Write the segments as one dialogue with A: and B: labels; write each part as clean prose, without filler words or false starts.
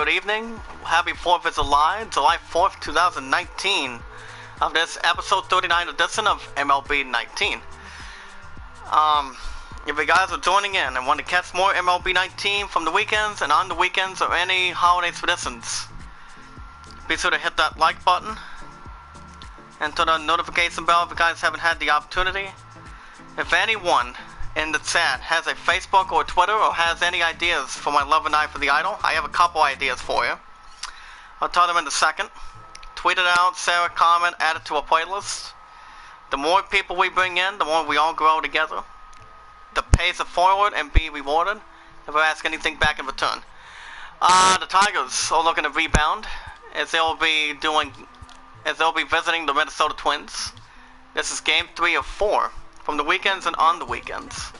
A: good evening. Happy 4th of July, July 4th, 2019, of this episode 39 edition of MLB 19. If you guys are joining in and want to catch more MLB 19 from the weekends and on the weekends or any holiday traditions, be sure to hit that like button and turn on the notification bell if you guys haven't had the opportunity. If anyone in the chat has a Facebook or Twitter or has any ideas for my love and eye for the idol, I have a couple ideas for you. I'll tell them in a second. Tweet it out, share a comment, add it to a playlist. The more people we bring in, the more we all grow together. The pays it forward and be rewarded if I ask anything back in return. The Tigers are looking to rebound as they'll be visiting the Minnesota Twins. This is game 3 of 4 from the weekends and on the weekends.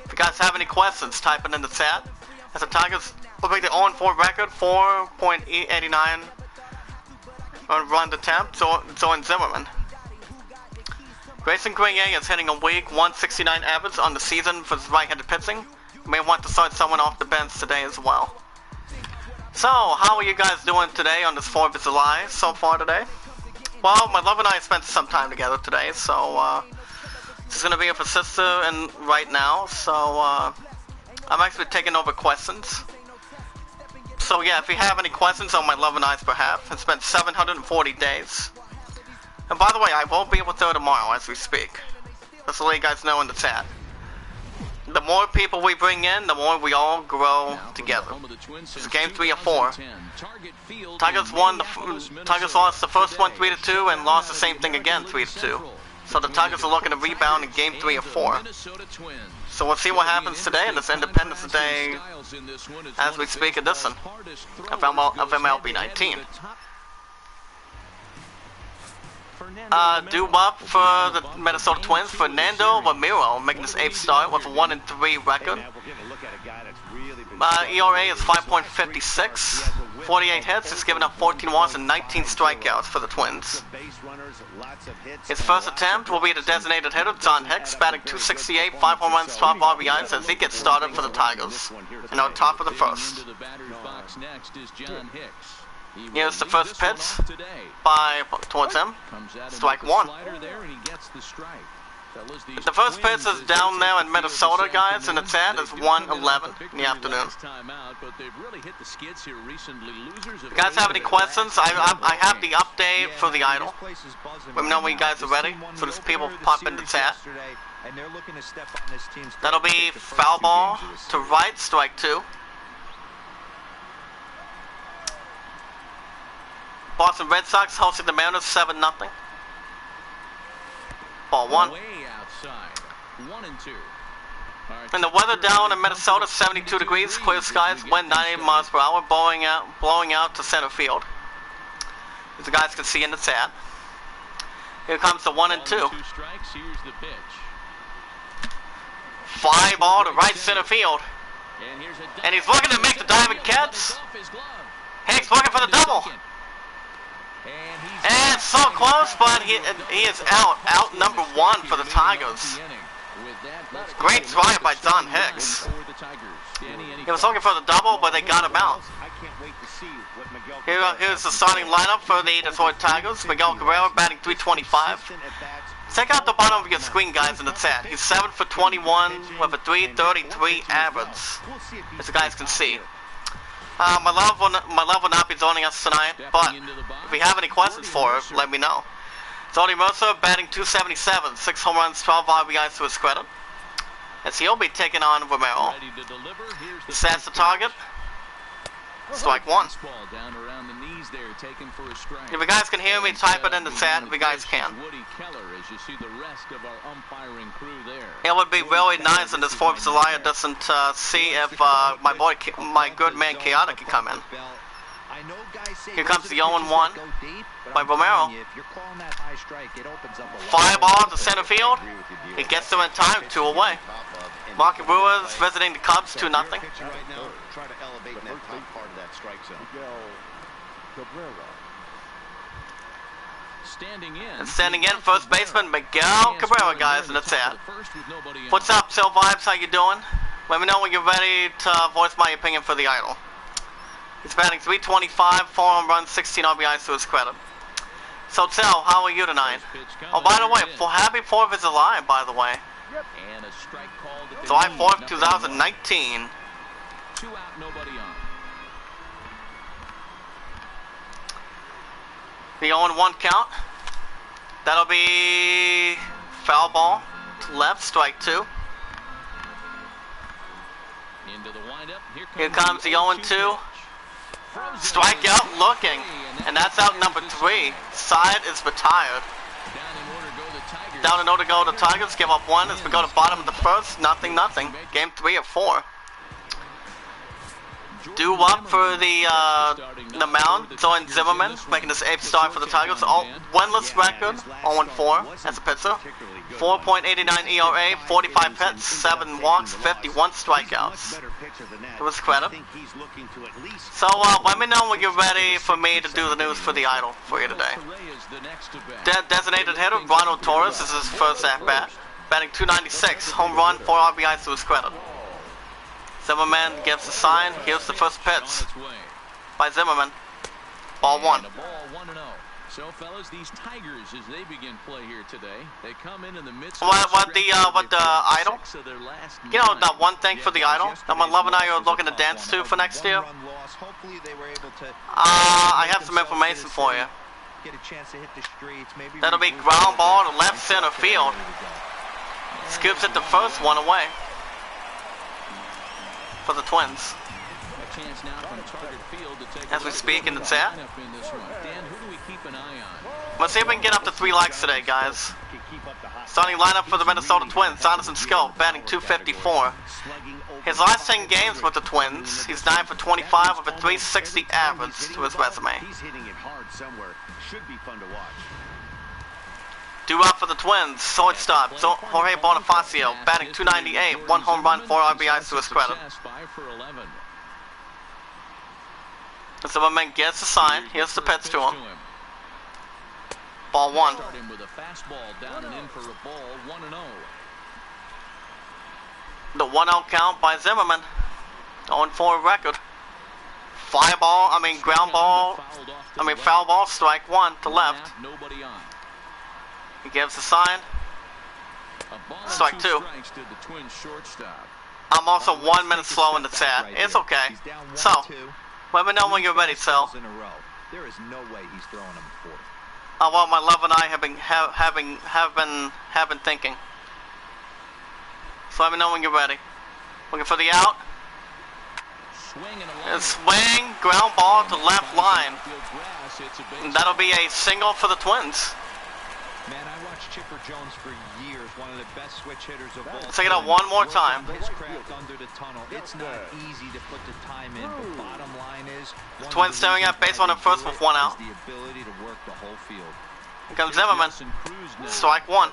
A: If you guys have any questions, type it in the chat. As the Tigers will make the 0-4 record, 4.89 on run attempt, Zoe Zimmerman. Grayson Grenier is hitting a weak 169 average on the season for his right-handed pitching. You may want to start someone off the bench today as well. So, how are you guys doing today on this 4th of July so far today? Well, my love and I spent some time together today, so she's going to be with her sister right now, so I'm actually taking over questions. So yeah, if you have any questions on my love and I's behalf, it's been 740 days. And by the way, I won't be with her tomorrow as we speak. Just to let you guys know in the chat. The more people we bring in, the more we all grow together. It's game 3 of 4. Tigers lost the first one 3-2 and lost the same thing again 3-2. So the Tigers are looking to rebound in game 3 of 4. So we'll see what happens today in this Independence Day as we speak edition of MLB 19. Due up for the Minnesota Twins, Fernando Ramiro making his 8th start with a 1-3 record. ERA is 5.56. 48 hits, he's given up 14 walks and 19 strikeouts for the Twins. His first attempt will be the designated hitter, John Hicks, batting .268, 5 home runs, 12 RBIs as he gets started for the Tigers. And on top of the first. Here's the first pitch towards him. Strike 1. The first pitch is down there in Minnesota, guys, and the chat is 1:11 in the afternoon. If you guys have any questions, I have the update for the idol. Let me know when you guys are ready, so these people pop in the chat. That'll be foul ball to right, strike 2. Boston Red Sox hosting the Mariners 7-0. Ball 1. And the weather down in Minnesota, 72 degrees, clear skies, wind 98 miles per hour, blowing out to center field. As you guys can see in the chat. Here comes the 1-2. Fly ball to right center field. And he's looking to make the diving catch. Hicks looking for the double. And so close, but he is out number 1 for the Tigers. Great try by John Hicks. He was looking for the double, but they got him out. Here's the starting lineup for the Detroit Tigers. Miguel Cabrera batting .325. Check out the bottom of your screen, guys, in the chat. He's 7 for 21 with a .333 average, as you guys can see. My love will not be joining us tonight, but if you have any questions for her, let me know. Jody Mercer batting .277, 6 home runs, 12 RBIs to his credit, as he'll be taking on Romero. That's the target. Strike 1. If you guys can hear me, type it in the chat if you guys can. It would be really nice in this 4th of July edition to see if my good man Chaotic can come in. Here comes the 0-1 by Romero. Fly ball to center field. He gets them in time, 2 away. Market Brewers visiting the Cubs 2-0. Standing in, first baseman Miguel Cabrera, guys, and that's it. What's up, Sil Vibes? How you doing? Let me know when you're ready to voice my opinion for the idol. He's batting .325, 4 home runs, 16 RBIs to his credit. So Tell, how are you tonight? Oh, by the way, happy 4th of July, by the way.
B: And a strike called at the
A: July
B: knee.
A: 4th, 2019.
B: 2 out, nobody on.
A: The 0-1 count. That'll be foul ball to left, strike 2.
B: Into the windup.
A: Here comes the 0-2. Strikeout looking. And that's out number 3. Side is retired. Down in order to go the Tigers. Give up 1 as we go to bottom of the first. Nothing. Game 3 of 4. Due up for the mound, Zoran Zimmerman, making his 8th start for the Tigers. Winless record, 0-4 as a pitcher. 4.89 ERA, 45 hits, 7 walks, 51 strikeouts. To his credit. So let me know when you're ready for me to do the news for the Idol for you today. Designated hitter, Ronald Torres, is his first at-bat. Batting .296, home run, 4 RBIs to his credit. Zimmerman gives the sign. Here's the first pitch by Zimmerman. Ball 1.
B: So, fellas, these Tigers, as they begin play here today, they come in the midst.
A: What the Idol? You know that one thing for the Idol that my love and I are looking to dance to for next year. I have some information for you. That'll be ground ball to left center field. Scoops it the first one away. For the Twins. As we speak in the chat. Let's see if we can get up to 3 likes today, guys. Starting lineup for the Minnesota Twins, Anderson Scope, batting .254. His last 10 games with the Twins, he's 9 for 25 with a .360 average to his resume. Due up for the Twins, shortstop, Jorge Bonifacio, batting .298, 1 home run, 4 RBIs to his credit. Zimmerman gets the sign. Here's the pitch to him. Ball 1. The 1-0 count by Zimmerman. 0-4 record. Foul ball, strike 1 to left. He gives the sign. Strike 2. I'm also 1 minute slow in the chat. It's okay. So, let me know when you're ready, Sal.
C: There is no way he's throwing him a 4th.
A: Well, my love and I have been thinking. So let me know when you're ready. Looking for the out. A swing, ground ball to left line. And that'll be a single for the Twins.
C: Man, I watched Chipper Jones for years, one of the best switch hitters of all time.
A: Check it out one more time.
C: His craft under the tunnel. It's not easy to put the time in, but bottom line is
A: the Twins staring at base on first with 1 out.
C: The ability to work the whole field.
A: Here comes Zimmerman. Strike 1.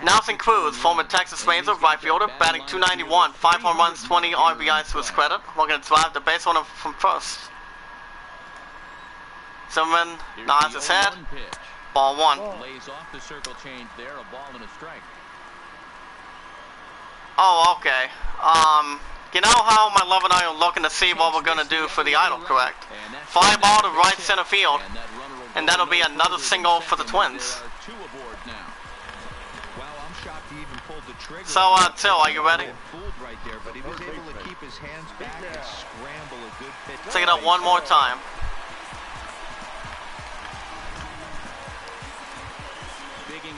A: Nelson Cruz, former Texas Ranger, right fielder, batting .291, 5 home runs, 20 RBIs to his credit. We're going to drive the base on him from first. Zimmerman nods his head. Ball 1.
B: Lays off the circle change there, a ball and a strike.
A: Oh, okay. You know how my love and I are looking to see what we're going to do for the Idol, correct? Fly ball to right center field. And that'll be another single for the Twins. So, Till, are you ready? Take it up one more time.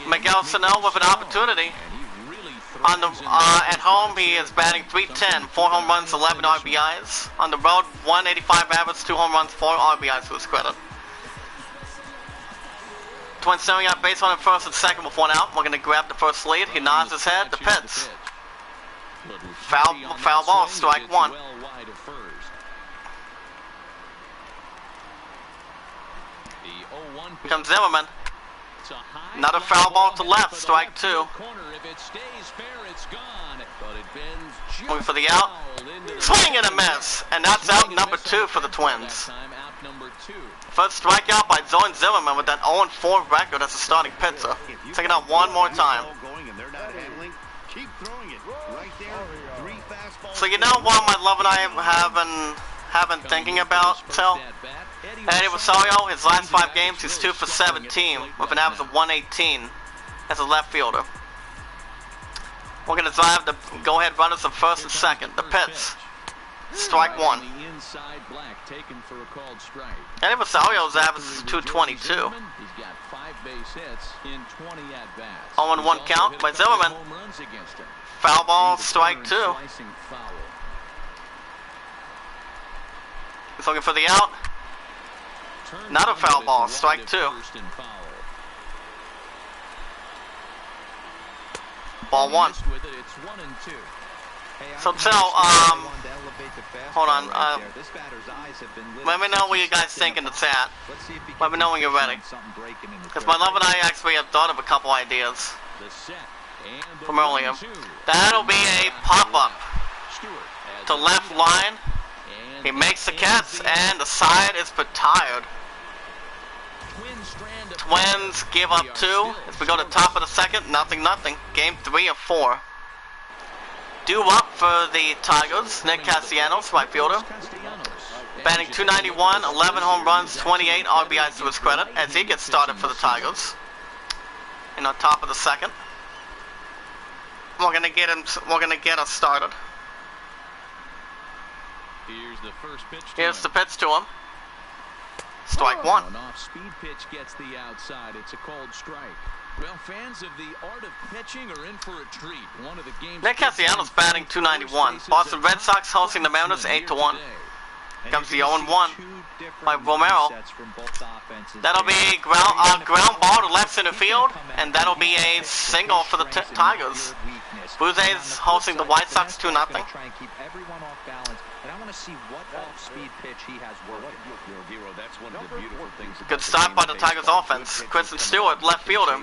A: Miguel Sano with an opportunity. On the at home, he is batting .310, 4 home runs, 11 RBIs. On the road, 185 average, 2 home runs, 4 RBIs to his credit. Twins staring at base on him first and second with 1 out. We're going to grab the first lead. He nods his head. The pitch. Foul ball, strike 1. Here comes Zimmerman. Another foul ball to left, strike 2. Looking for the out. Swing and a miss. And that's out number 2 for the Twins. First strikeout by Zoran Zimmerman with that 0-4 record as a starting pitcher. Take it out one more time. So you know what my love and I have been thinking about, Phil? Eddie Rosario, his last 5 games, he's 2 for 17 with an average of 118 as a left fielder. We're going to drive the go-ahead runners of first and second. The pitch. Strike 1. Eddie Rosario's average is 222.
B: He's got 5 base hits in 20 at-bats.
A: 0-1 count by Zimmerman. Foul ball, strike 2. He's looking for the out. Not a foul ball, strike 2. Ball 1. So hold on. Let me know what you guys think in the chat. Let me know when you're ready. Because my love and I actually have thought of a couple ideas from earlier. That'll be a pop-up to left line. He makes the catch, and the side is retired. Twins give up 2. As we go to top of the second, nothing. Game 3 of 4. Due up for the Tigers, Nick Castellanos, right fielder. Batting .291, 11 home runs, 28 RBIs to his credit, as he gets started for the Tigers. And on top of the second, we're gonna get us started. Here's the pitch to him. Strike 1.
B: An off-speed pitch gets the outside. It's a cold strike. Well, fans of the art of pitching are in for a treat. One of the game's
A: Nick Castellanos batting .291. Boston Red Sox hosting the Mariners 8-1. Comes the 0-1 by Romero. That'll be ground ball to left center field, and that'll be a single for the Tigers. Blue Jays hosting the White Sox 2-0.
C: And I want to see what off-speed pitch he has working. That's one of the beautiful things.
A: Good start by the Tigers offense. Kristen Stewart, left fielder,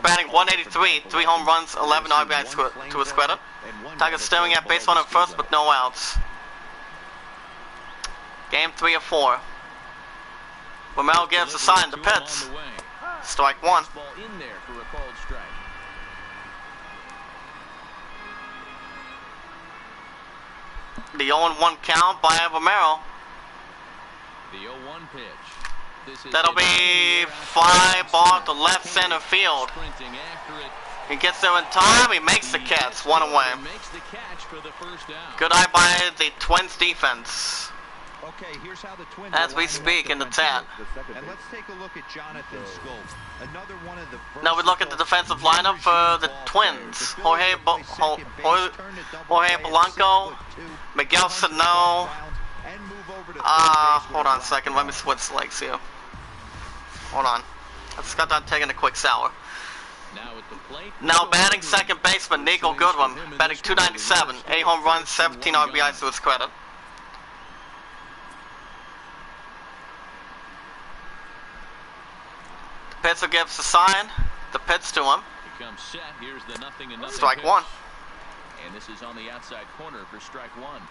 A: batting .183, 3 home runs, 11 RBIs to his credit. Tigers staring at base runner at first with no outs. Game 3 of 4. Romero gives the sign, the pitch. Strike 1.
B: In there for a called strike.
A: The 0-1 count by Romero.
B: The 0-1 pitch.
A: That'll be fly ball to left center field. He gets there in time. He makes the catch. 1 away. Good eye by the Twins defense.
C: Okay, here's how the Twins
A: as we speak in the chat.
C: And let's take a look at Jonathan Scholes. Another one of the
A: now we look at the defensive lineup for the Twins. Jorge Polanco, Miguel Sano. Hold on a second. Let me switch legs here. Hold on. I just got done taking a quick shower. Now batting second baseman Nico Goodwin, batting .297, 8 home runs, 17 RBIs to his credit. Pitcher gives the sign, the pitch to him.
B: Set. Here's the 0-0
A: strike
B: pitch.
A: 1.
B: And this is on the outside corner for strike 1.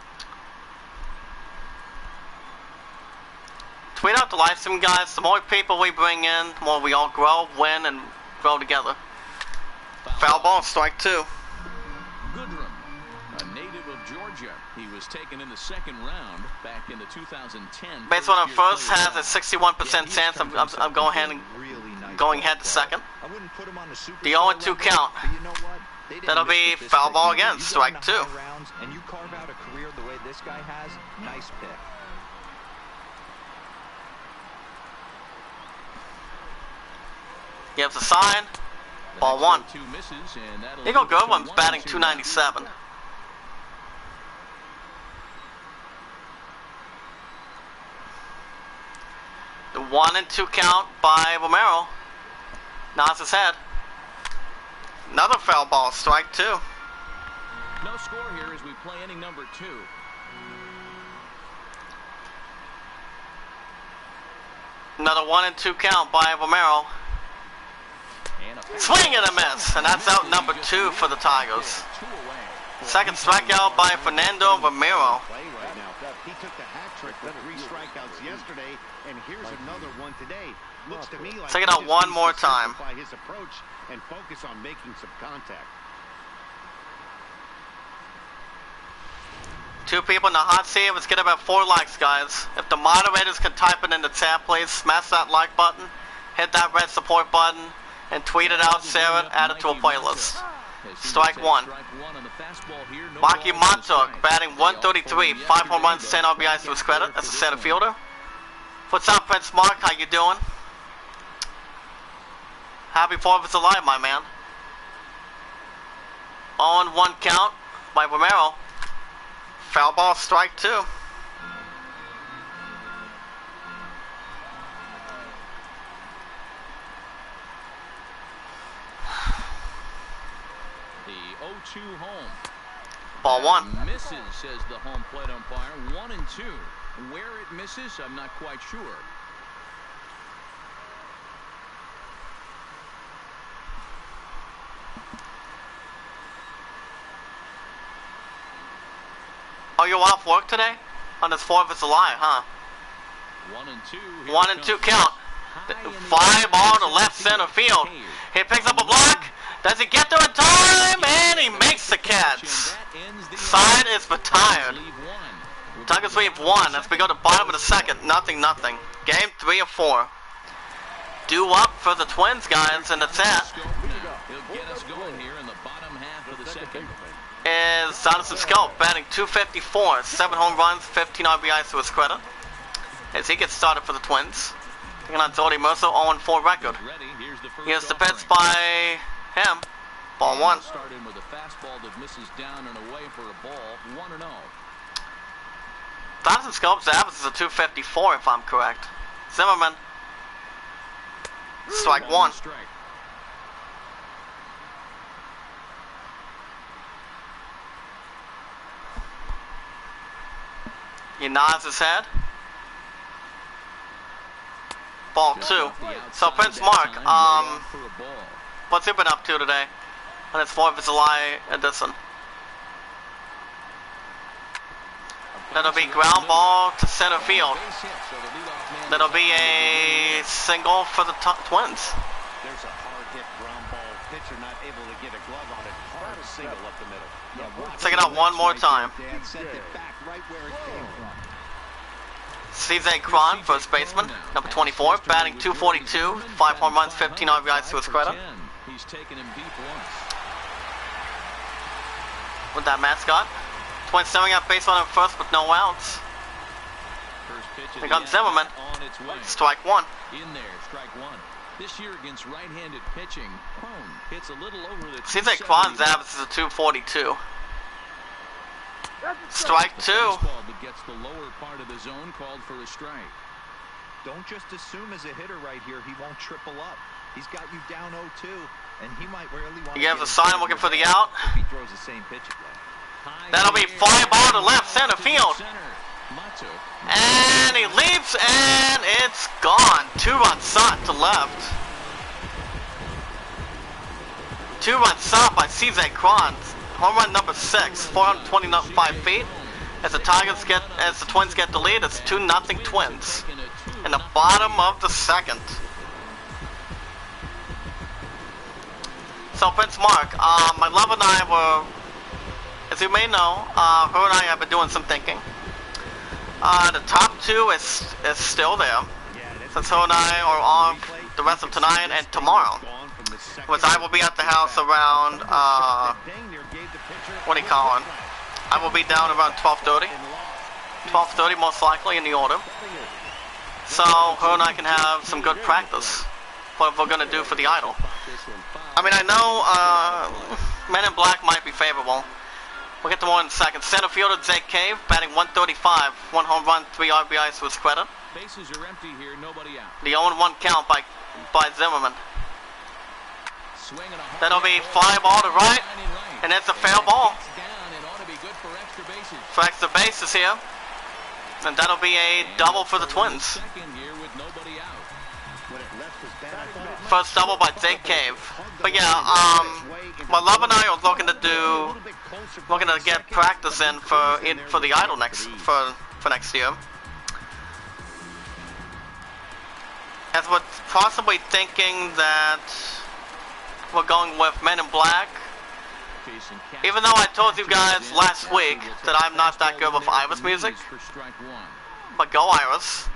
A: Tweet out the live stream, guys. The more people we bring in, the more we all grow, win, and grow together. Foul ball, strike 2.
B: Goodrum, a native of Georgia. He was taken in the second round back in the 2010.
A: Base runner first has a 61% chance of going ahead to second. The 0-2 count. That'll be foul ball again, strike 2.
C: And you carve out a career the way this guy has, nice pick.
A: Gives a sign. Ball 1. Nico Goodwin's batting .297. The 1-2 count by Romero. Nods his head. Another foul ball, strike 2.
B: No score here as we play inning number 2.
A: Another 1-2 count by Romero. Swing and a miss, and that's out number 2 for the Tigers. Second strikeout by Fernando Romero.
D: He took the hat trick with 3 strikeouts yesterday, and here's another one today. Looks to me like
A: check it out one more time.
D: His approach and focus on making some contact.
A: 2 people in the hot seat. Let's get about 4 likes, guys. If the moderators can type it in the chat, please smash that like button, hit that red support button, and tweet it out, share it, add it to a playlist. Strike 1. Maki Montauk, batting 133, 5 home runs, 10 RBIs to his credit. That's a center fielder. What's up, Prince Mark? How you doing? Happy 4th of July, my man. 0-1 count by Romero. Foul ball, strike 2.
B: The 0-2 home.
A: Ball 1.
B: Misses, says the home plate umpire. 1-2. Where it misses, I'm not quite sure.
A: Oh, you're off work today? On this 4th of July, huh?
B: 1-2.
A: 1-2 count. Fly ball to left center field. He picks up a block. Does he get there in time? And he makes the catch. Side is retired. Tigers lead 1 as we go to bottom of the 2nd. Nothing. Game 3 of 4. Due up for the Twins, guys, and that's it.
B: He'll get us going here in the bottom half of the 2nd.
A: Is Jonathan Scope batting 254, 7 home runs, 15 RBIs to his credit. As he gets started for the Twins. Taking on Jordy Mercer, 0-4 record. Here's the pitch by him. Ball 1.
B: Starting with a fastball that misses down and away for a ball. 1-0.
A: Jonathan Scope's average is a 254, if I'm correct. Zimmerman. Strike 1. He nods his head. Ball 2. So Prince Mark, what's he been up to today on his 4th of July edition? That'll be ground ball to center field. That'll be a single for the Twins.
D: There's a hard hit ground ball. Pitcher not able to get a glove on it. Hard single up the middle.
A: Check it out one more time. CJ Cron, first baseman, number 24, batting 242, 5 home runs, 15 RBIs to his credit.
B: He's taken him deep once.
A: With that mascot. Twins staring at base on him first with no outs. Here comes Zimmerman. Strike 1.
B: In there, strike 1. This year against right-handed pitching, Cron hits a little over the.
A: CJ Cron's average is a 242. Strike 2.
B: Gets the lower part of the zone, called for a strike.
C: Don't just assume as a hitter right here he won't triple up. He's got you down 0-2, and he might really want to.
A: He gives a sign looking for the out.
C: If he throws the same pitch again.
A: That'll be fly ball to left center field. And he leaps, and it's gone. 2-run shot to left. 2-run shot by CJ Cron. Home run number 6, 425 feet. As the Twins get the lead, it's 2-0 Twins. In the bottom of the 2nd. So Prince Mark, my love and I were, as you may know, her and I have been doing some thinking. The top 2 is still there, since her and I are off the rest of tonight and tomorrow. Which I will be at the house around, what do you call it? I will be down around 12:30. 12:30 most likely in the order. So her and I can have some good practice. What we're going to do for the Idol. I mean, I know Men in Black might be favorable. We'll get to more in a second. Center fielder Jake Cave, batting 135. 1 home run, 3 RBIs to his credit.
B: Bases are empty here, nobody out.
A: The 0-1 count by Zimmerman. That'll be fly ball to right, and it's a fair ball. For extra bases here, and that'll be a double for the Twins. First double by Jake Cave. But yeah, my love and I are looking to get practice in for the Idol next year. As we're possibly thinking that we're going with Men in Black, Even though I told you guys last week that I'm not that good with Iris music, but go Iris.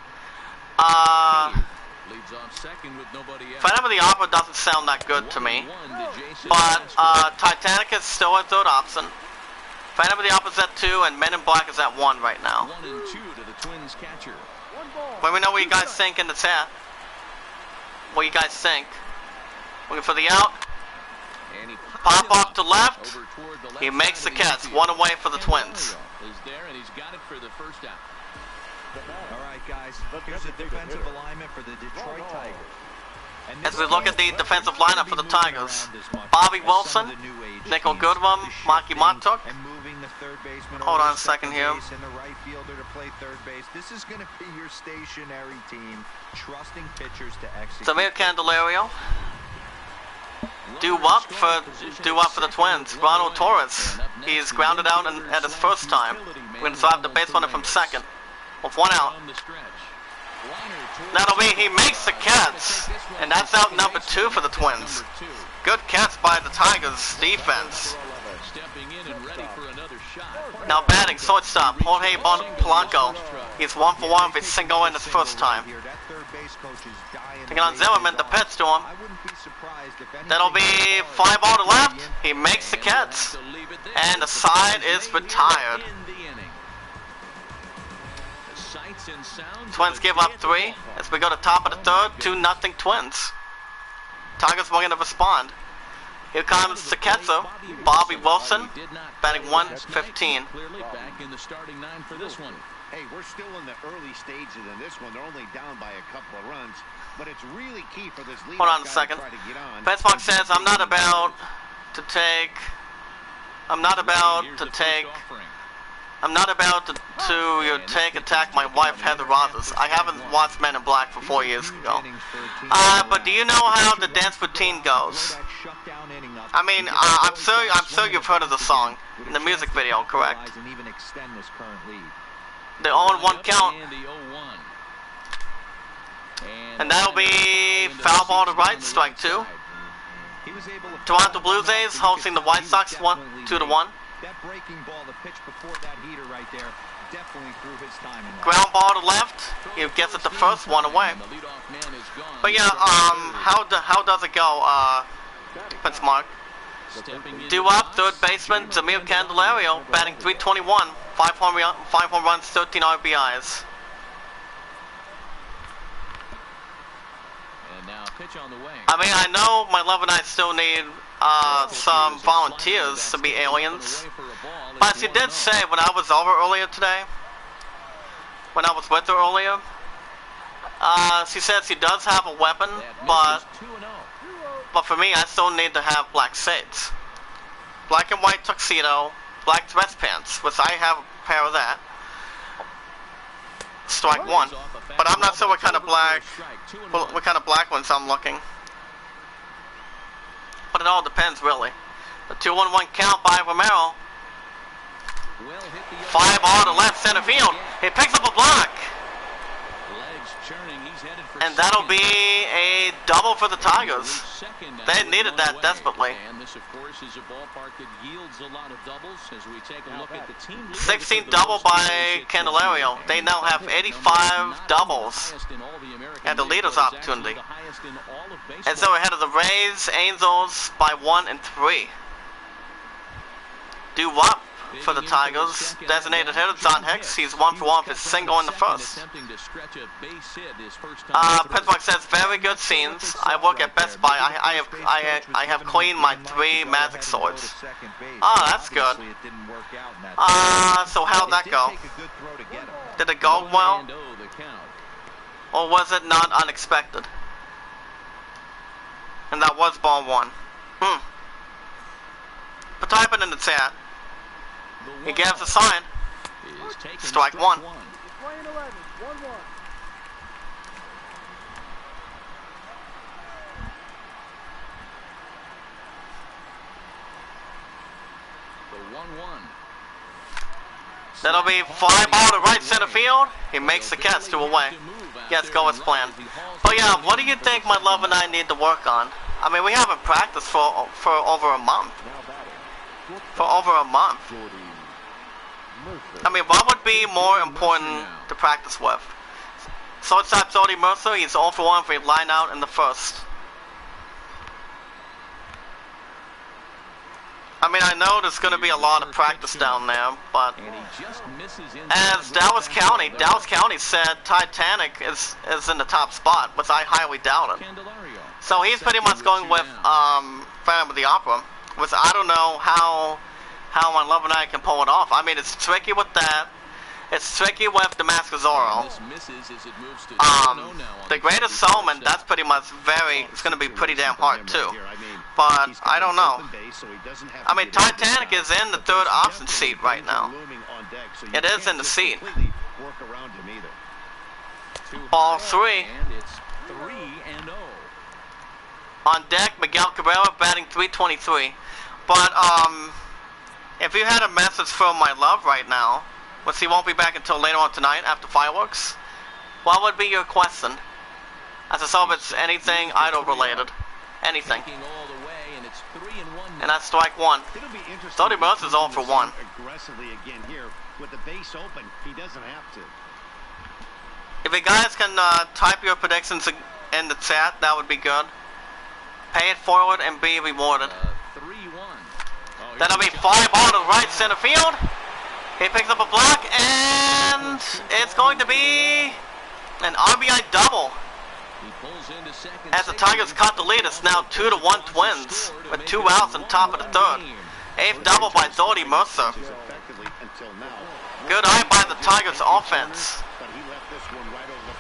A: Phantom of the Opera doesn't sound that good to me, but Titanic is still a third option. Phantom of the Opera's at 2, and Men in Black is at 1 right now. Let me know what you guys think in the chat. What you guys think. Looking for the out. Pop off to left. He makes the catch. 1 away for the Twins.
C: All right, guys. Here's a defensive alignment for the Detroit Tigers.
A: As we look at the defensive lineup for the Tigers, Bobby Wilson, Nickel Goodwin, Maki Montauk. Hold on a second here.
C: This is going to be your stationary team, trusting pitchers to execute.
A: Samir Candelario. Due up for the Twins. Ronald Torres. He's grounded out at his first time. We're going to drive the base runner from second with 1 out. That'll be, he makes the catch, and that's out number 2 for the Twins. Good catch by the Tigers defense. Now batting shortstop, Jorge Polanco. He's 1 for 1 with a single in his first time. Taking on Zimmerman to pitch to him. That'll be 5 ball to left. He makes the catch, and the side is retired. Twins give up 3 as we go to top of the third. 2-0 Twins. Tigers were going to respond. Here comes the catcher, Bobby Wilson, batting 115.
D: Hey, we're still in the early stages of this one. They're only down by a couple of runs, but it's really key for this lead.
A: Hold on a second. Benchmark says I'm not about to take Attack My Wife, Heather Rogers. I haven't watched Men in Black for 4 years ago. But do you know how the dance routine goes? I mean, I'm sure you've heard of the song in the music video, correct? The 0-1 count. And that'll be foul ball to right, strike 2. Toronto Blue Jays hosting the White Sox 2-1.
C: That breaking ball, the pitch before that heater right there, definitely threw his timing.
A: Ground ball to left. He gets it the first, 1 away. But yeah, how does it go, Benchmark? Due up, third baseman Samir Candelario, batting 321, 5 home runs, 13 RBIs.
B: And now pitch on the way.
A: I mean, I know my love and I still need some volunteers to be aliens. But she did say when I was over earlier today, when I was with her earlier, she said she does have a weapon, but for me, I still need to have black shades. Black and white tuxedo, black dress pants, which I have a pair of that. Strike 1. But I'm not sure what kind of black ones I'm looking. But it all depends, really. The 2-1-1 count by Romero. 5 on to left center field. He picks up a block. And that'll be a double for the Tigers. They needed that desperately. 16 double by Candelario. They now have 85 doubles at the leader's opportunity. And so ahead of the Rays, Angels by 1 and 3. Due up for the Tigers. Designated hitter John Hicks. He's 1 for 1 for his single in the first. Pittsburgh says very good scenes. I work at Best Buy. I have cleaned my 3 magic swords. Oh, that's good. So how'd that go? Did it go well? Or was it not unexpected? And that was ball 1. But type it in the chat. He gives a sign. Strike 1. That'll be fly ball to right center field. He makes the catch 2 away. Yes, go as planned. But yeah, what do you think my love and I need to work on? I mean, we haven't practiced for over a month. for over a month. I mean, what would be more important to practice with? Shortstop Jody Mercer, he's 0 for 1 for a line out in the first. I mean, I know there's going to be a lot of practice down there, but as Dallas County said Titanic is in the top spot, which I highly doubt it. So he's pretty much going with Phantom of the Opera, which I don't know how my love and I can pull it off. I mean, it's tricky with that. It's tricky with the Mask of Zorro. The Greatest Showman, that's pretty much it's going to be pretty damn hard too. But I don't know. I mean, Titanic is in the third option seat right now. It is in the seat. Ball 3. On deck, Miguel Cabrera batting .323. But if you had a message from my love right now, which he won't be back until later on tonight after fireworks, what would be your question? As I saw if it's anything idol related. Anything. And that's strike 1. Jody Mercer is 0 for 1.
D: Aggressively again here with the base open. He doesn't have to.
A: If you guys can type your predictions in the chat, that would be good. Pay it forward and be rewarded.
B: 3-1.
A: That'll be fly ball to right center field. He picks up a block, and it's going to be an RBI double. As the Tigers cut the lead, it's now 2-1 Twins with 2 outs on top of the third. 8th double by Jody Mercer. Good eye by the Tigers offense,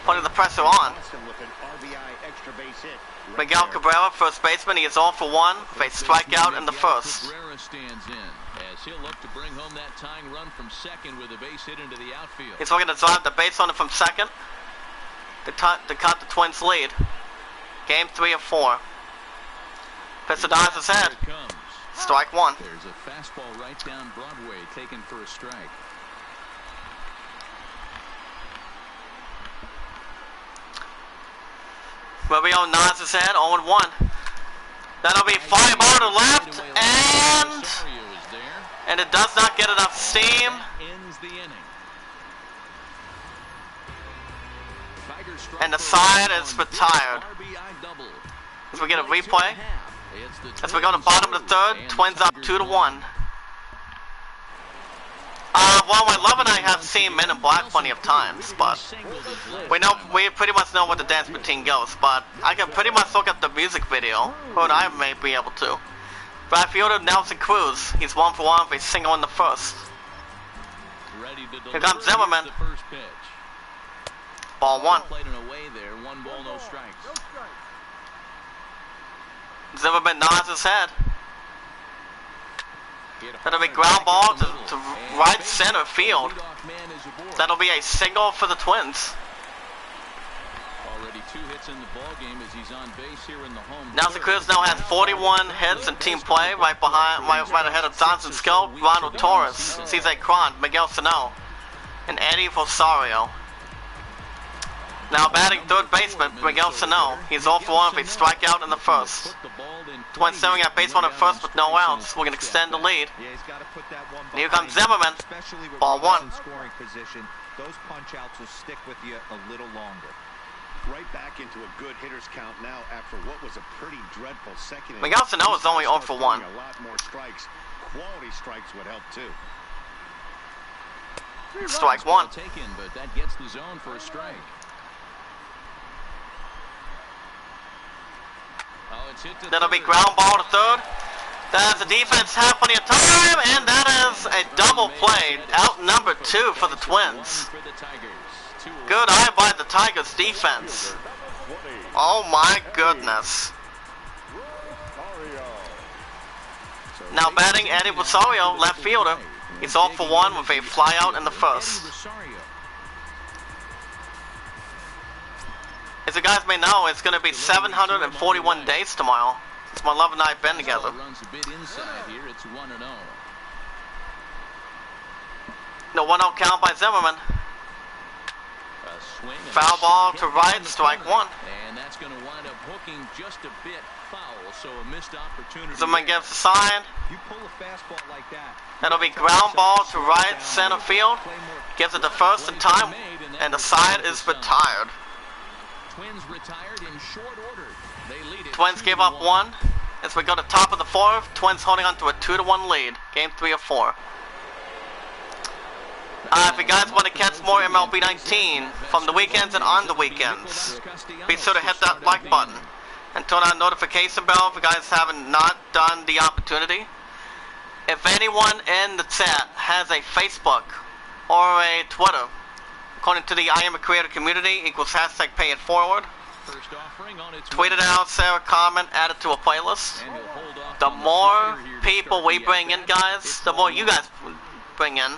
A: putting the pressure on. Miguel Cabrera, first baseman, he is 0 for 1 with a strikeout in the first.
B: Cabrera stands in as he'll look to bring home that tying run from second with a base hit into the outfield.
A: He's looking to drive the base runner from second to cut the Twins' lead. Game 3 of 4. Pitch to Dodgers' head. Strike 1.
B: There's a fastball right down Broadway taken for a strike.
A: Romeo nods his head, 0-1. That'll be fly ball to left, and it does not get enough steam. And the side is retired. As we get a replay, as we go to the bottom of the third, Twins up 2-1. Well, my love and I have seen Men in Black plenty of times, but we pretty much know what the dance routine goes. But I can pretty much look at the music video, or I may be able to. Right fielder Nelson Cruz, he's 1 for 1 with a single in the first. Here comes Zimmerman. Ball 1. Zimmerman nods his head. That'll be ground ball to right center field. That'll be a single for the Twins.
B: Already 2 hits in the ball game as he's on base here in the home.
A: Nelson Cruz now has 41 hits in team play, right ahead of Johnson Skull, Ronald Torres, CJ Cron, Miguel Sano, and Eddie Rosario. Now batting third baseman, Miguel Sano. He's 0 for 1 with a strikeout in the first. Twins staring at base 1 at first with no outs. We're going to extend the lead. And here comes Zimmerman. Ball 1.
C: Those punch outs will stick with you a little longer.
D: Right back into a good hitter's count now after what was a pretty dreadful second.
A: Miguel Sano is only 0 for 1.
D: A lot more strikes. Quality strikes would help too.
A: Strike 1.
B: Taken, but that gets the zone for a strike.
A: That'll be ground ball to third. Does the defense have plenty of time? And that is a double play. Out number 2 for the Twins. Good eye by the Tigers defense. Oh my goodness. Now batting Eddie Rosario, left fielder. He's 0 for 1 with a fly out in the first. As you guys may know, it's going to be 741 days tomorrow since my love and I have been together. The 1-0 count by Zimmerman. Foul ball to right, strike 1.
B: going to wind up hooking just a bit foul, so a missed opportunity.
A: Zimmerman gives the sign.
C: You pull a fastball like that.
A: That'll be ground ball to right center field. Gives it the first in time, and the side is retired.
B: Twins retired in short order. They lead it.
A: Twins give up 1 as we go to top of the 4th. Twins holding on to a 2-1 lead. Game 3 of 4. If you guys want to catch more MLB 19 from the weekends and on the weekends, be sure to hit that like button and turn on notification bell if you guys haven't not done the opportunity. If anyone in the chat has a Facebook or a Twitter, according to the I Am a Creator community, equals hashtag pay it forward. Tweet it out, share a comment, add it to a playlist. The more people we bring in, guys, the more you guys bring in,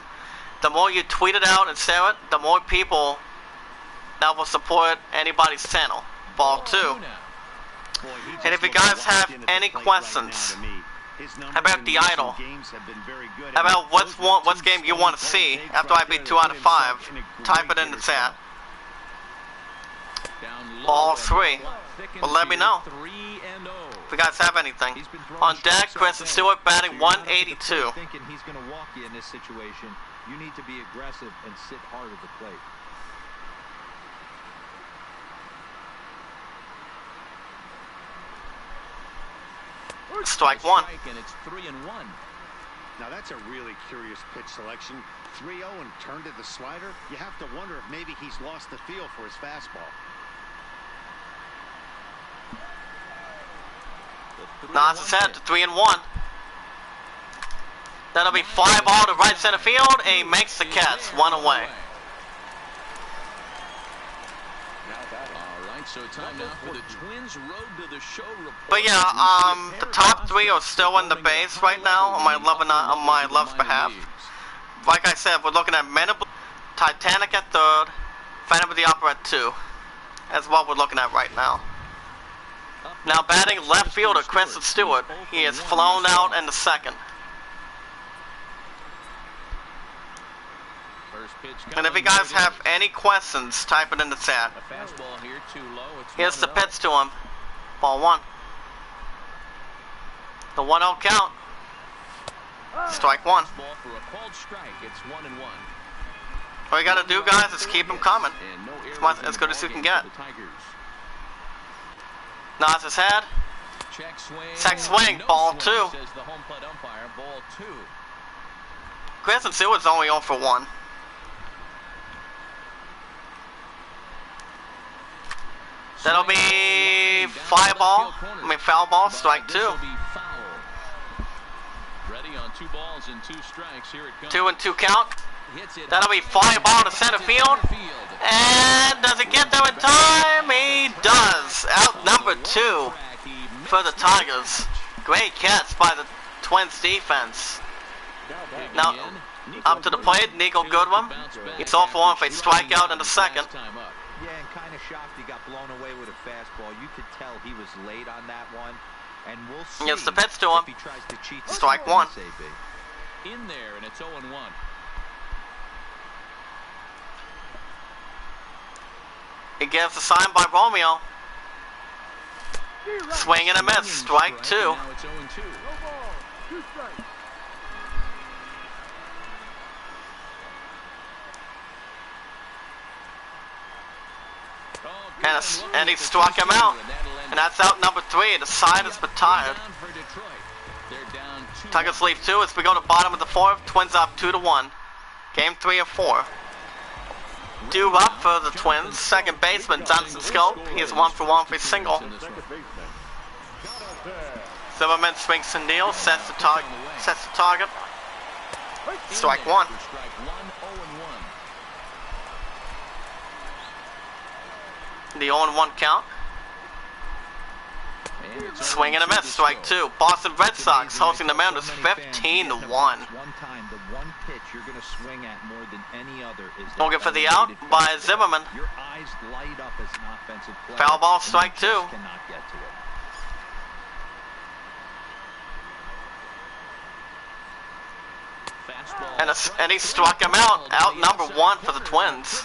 A: the more you tweet it out and share it, the more people that will support anybody's channel. Ball 2. And if you guys have any questions about the idol, about what game you want to see after I beat 2 out of 5, type it in the chat. Ball 3. Well, let me know if you guys have anything. On deck, Chris Stewart batting 182.
C: Thinking he's going to walk you in this situation. You need to be aggressive and sit hard at the plate.
A: Strike 1.
B: And it's 3-1.
D: Now that's a really curious pitch selection. 3-0 and turned to the slider. You have to wonder if maybe he's lost the feel for his fastball.
A: Now it's set to 3-1. That'll be fly ball to right center field, and he makes the catch, 1 away.
B: Alright, so time now for the Twins Road to the Show report.
A: But yeah, the top 3 are still in the base right now on my love's behalf. Like I said, we're looking at Men of Blue, Titanic at 3rd, Phantom of the Opera at 2. That's what we're looking at right now. Now batting left fielder Chris Stewart. He is flown out in the 2nd. And if you guys have any questions, type it in the chat. Here's the pitch to him. Ball 1. The 1-0 count. Strike 1. All you gotta do, guys, is keep him coming. As good as you can get. Nods his head. Check swing. Ball 2. Chris Stewart's only 0 for 1. That'll be foul ball, strike 2.
B: Ready on 2 balls and 2 strikes. Here it comes.
A: 2-2 count. That'll be fly ball to center field. And does it get there in time? He does. Out number 2 for the Tigers. Great catch by the Twins defense. Now up to the plate, Nico Goodwin. He's 0 for 1 for a strikeout in the 2nd.
C: Yeah, and kind of shocked he got blown away with a fastball. You could tell he was late on that one. And we'll see
A: It's the pitch to him.
C: if he tries to cheat.
A: Strike 1.
B: In there, and it's 0-1.
A: He gives the sign by Romeo. Swing and a miss. Strike 2.
B: Now it's 0-2.
A: And he struck him out. And that's out number 3. The side is retired. Tigers leave 2 as we go to bottom of the 4th. Twins up 2-1. Game 3 of 4. Due up for the Twins. Second baseman Johnson Scope. He is 1 for 1 for a single. Zimmerman swings and deals. Sets the target. Strike 1. The 0-1 count. Swing and a miss. Strike 2. Boston Red Sox hosting the Mariners 15-1. Looking for the out by Zimmerman. Foul ball. Strike 2. And he struck him out. Out number 1 for the Twins.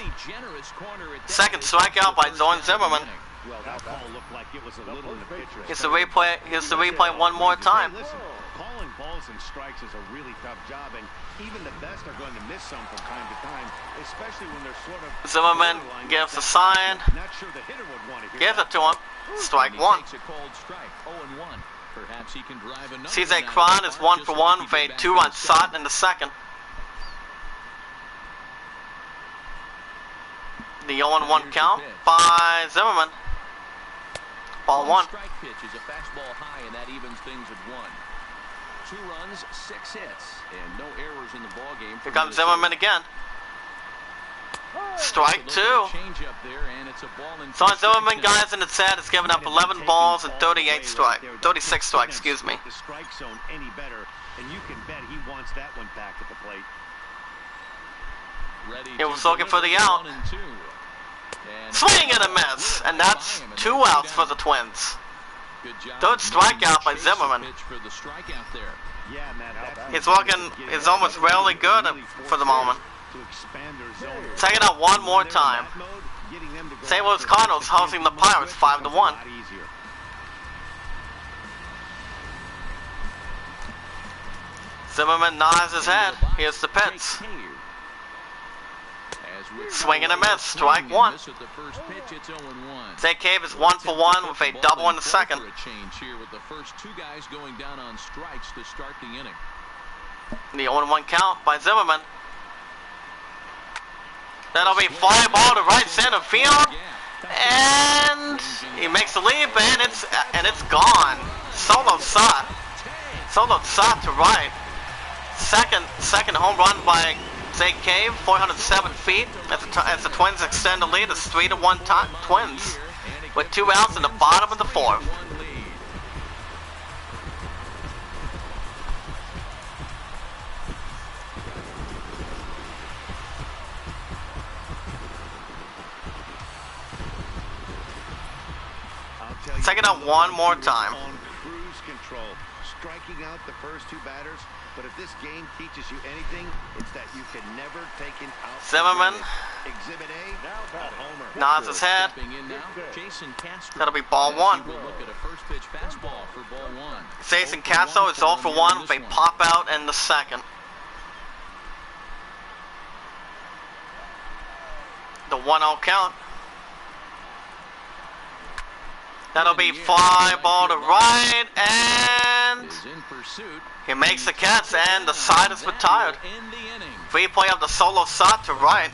A: Second strikeout by Zorn Zimmerman.
D: Well, that call looked like it was a little in the pitcher's
A: Here's the replay one more time.
D: Hey, listen, calling balls and strikes is a really tough job, and even the best are going to miss some from time to time, especially when they're sort of...
A: Zimmerman gives a sign.
D: Not sure the hitter would want to hear
A: Gives it to him. Strike one.
B: Takes a cold strike, 0-1. Perhaps he can drive another
A: CJ
B: one
A: Cron
B: out
A: is
B: of the park,
A: 1 for 1 with a
B: just like he did back
A: 2-run
B: in
A: shot in the second. The 0-1 count by Zimmerman. Ball one.
B: Strike pitch is a fastball high, and that evens things at 1. 2 runs, 6 hits, and no errors in the ball game.
A: Here comes Zimmerman again. Strike two. So Zimmerman, guys, in the set has given up 11 balls and 36 strikes, excuse me.
D: The strike zone any better, and you can bet he wants that one back at the plate.
A: He was looking for the out. Swing and a miss, and that's 2 outs for the Twins. Third strikeout by Zimmerman. He's almost really good for the moment. Taking out one more time. St. Louis Cardinals hosting the Pirates 5-1. Zimmerman nods his head. Here's the pitch. Swing and a miss. Strike one. Zach Cave is 1 for 1 with a double in the second. The 0-1 count by Zimmerman. That'll be fly ball to right center field, and he makes the leap, and it's gone. Solo shot to right. Second home run by Zach Cave, 407 feet. As the Twins extend the lead, it's 3-1 Twins with 2 outs in the bottom of the 4th. Take it out one more time.
D: On cruise control, striking out the first 2 batters. But if this game teaches you anything, it's that you can never take an out.
A: Zimmerman.
D: Exhibit A, a homer.
A: Nods his head. That'll be ball one. Jason Castro is 0 for 1 with a pop out in the second. The 1-0 count. That'll be fly ball to right, and he makes the catch, and the side is retired. Replay of the solo shot to right.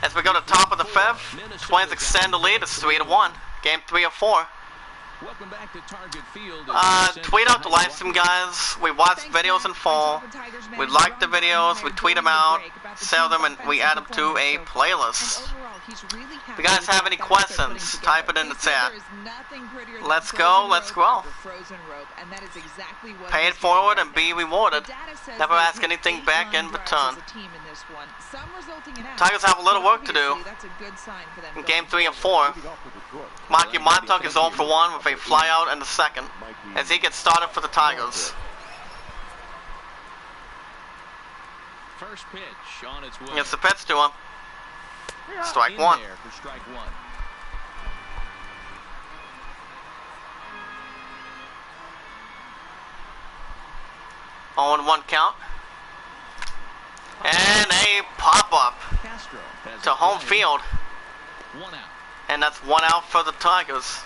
A: As we go to top of the 5th, Twins extend the lead. It's 3-1. Game 3 of 4.
B: Welcome back to Target Field.
A: Tweet out the live stream, guys. We watch videos in full. We like the videos. We tweet them out, sell them, and we add them to a playlist. If you guys have any questions, type it in the chat. Let's go, let's grow. Pay it forward and be rewarded. Never ask anything back in return. Tigers have a little work to do in Game 3 of 4. Maki Montauk is 0 for 1 with a flyout in the second as he gets started for the Tigers.
B: First pitch on its way.
A: It's the pitch to him. Strike one. 0-1 count. And a pop-up to home field. And that's 1 out for the Tigers.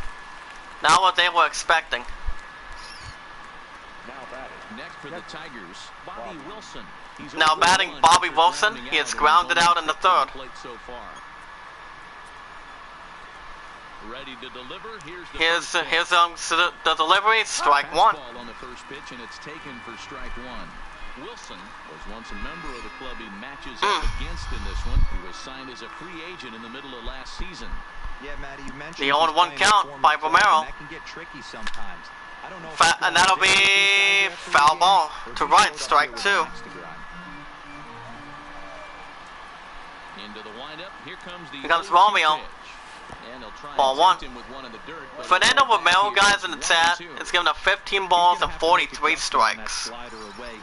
A: Not what they were expecting.
B: Next for the Tigers, Bobby Wilson.
A: Now batting Bobby Wilson. He is grounded out in the 3rd.
B: Ready to deliver.
A: Here's the delivery. Strike one.
B: On the first pitch, and it's taken for strike one. Wilson was once a member of the club he matches up against in this one. He was signed as a free agent in the middle of last season.
C: Yeah, Matty, you mentioned
A: the 0-1 count by Romero.
C: That can get tricky sometimes. I don't know
A: and that'll be foul ball to right. Strike two.
B: Into the windup. Here comes
A: Romeo.
B: And they'll try
A: Ball
B: and
A: one.
B: tempt him with one in the dirt, but
A: Fernando
B: it'll go back
A: Romero,
B: here.
A: guys, in the chat, is giving up 15 balls and 43 strikes.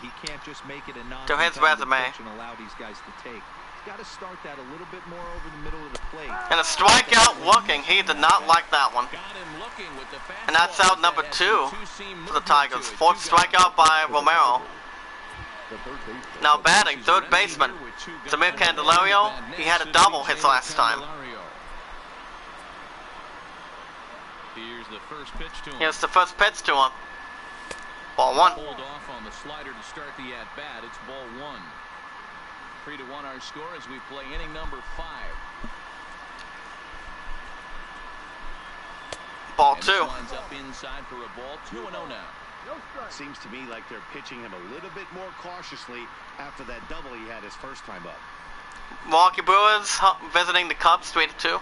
C: He can't just make it a
A: To his resume.
C: and allow these guys to take. He's got to start that a little bit more over the middle of the plate.
A: And a strikeout looking. He did not like that one.
B: Got him looking with the fastball.
A: And that's out number
B: That has
A: 2
B: some two-seam
A: for the
B: movement
A: Tigers.
B: to it.
A: Fourth
B: Two guys
A: strikeout by
B: for the
A: Romero. Now batting,
B: Bases
A: third
B: are empty
A: baseman,
B: here with two guys
A: Samir
B: on
A: Candelario.
B: the
A: He had a
B: net.
A: double his last time.
B: Candelario. Here's the first pitch to him.
A: Here's the first pitch to him. Ball one.
B: Pulled off on the slider to start the at-bat. It's ball one. 3-1 our score as we play inning number 5.
A: Ball
B: And
A: two.
B: this lines up inside for a ball. 2-0 now.
D: Seems to me like they're pitching him a little bit more cautiously after that double he had his first time up.
A: Milwaukee Brewers visiting the Cubs 3-2.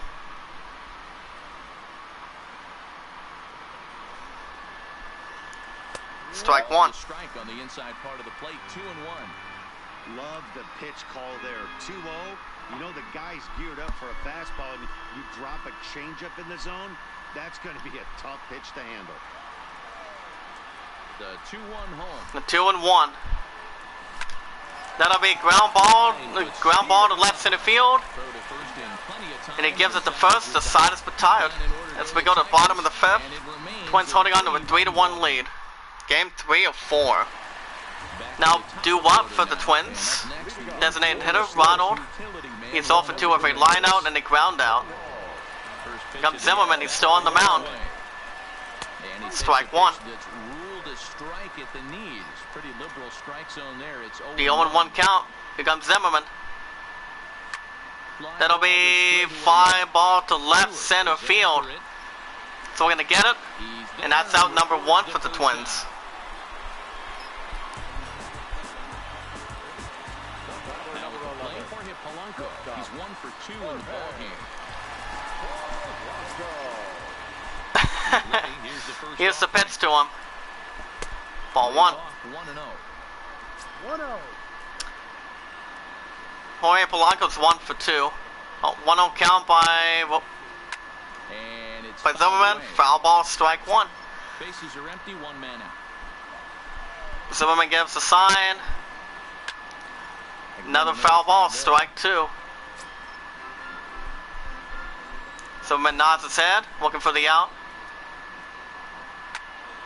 A: Strike one.
B: The strike on the inside part of the plate. 2-1.
D: Love the pitch call there. 2-0. You know the guy's geared up for a fastball and you drop a changeup in the zone. That's going to be a tough pitch to handle.
B: The 2-1 home.
A: The 2-1. That'll be ground ball to left center field.
B: Throw to first in plenty of time.
A: And he gives it to first. The side is retired. As we go to the bottom of the fifth,
B: And it remains
A: Twins holding on to a 3-1 lead. Game 3 of 4. Now due up for the Twins. Designated hitter Ronald. He's off for 2 with a line out and a ground out. Comes Zimmerman. He's still on the mound. Strike one.
B: That's ruled a strike at the knees. Pretty liberal strike zone there. It's
A: The 0-1 count. Here comes Zimmerman. That'll be fly ball to left center field. So we're gonna get it, and that's out number 1 for the Twins.
B: Now with the play for Polanco. He's 1 for 2 in the ball game.
A: Here's the pitch to him. Ball 1.
B: 1-0.
A: Jorge Polanco's 1 for 2. 1-0 count by
B: And it's
A: Zimmerman. Foul ball, strike 1.
B: Bases are empty, 1 man out.
A: Zimmerman gives a sign. Another foul ball, strike 2. Zimmerman nods his head, looking for the out.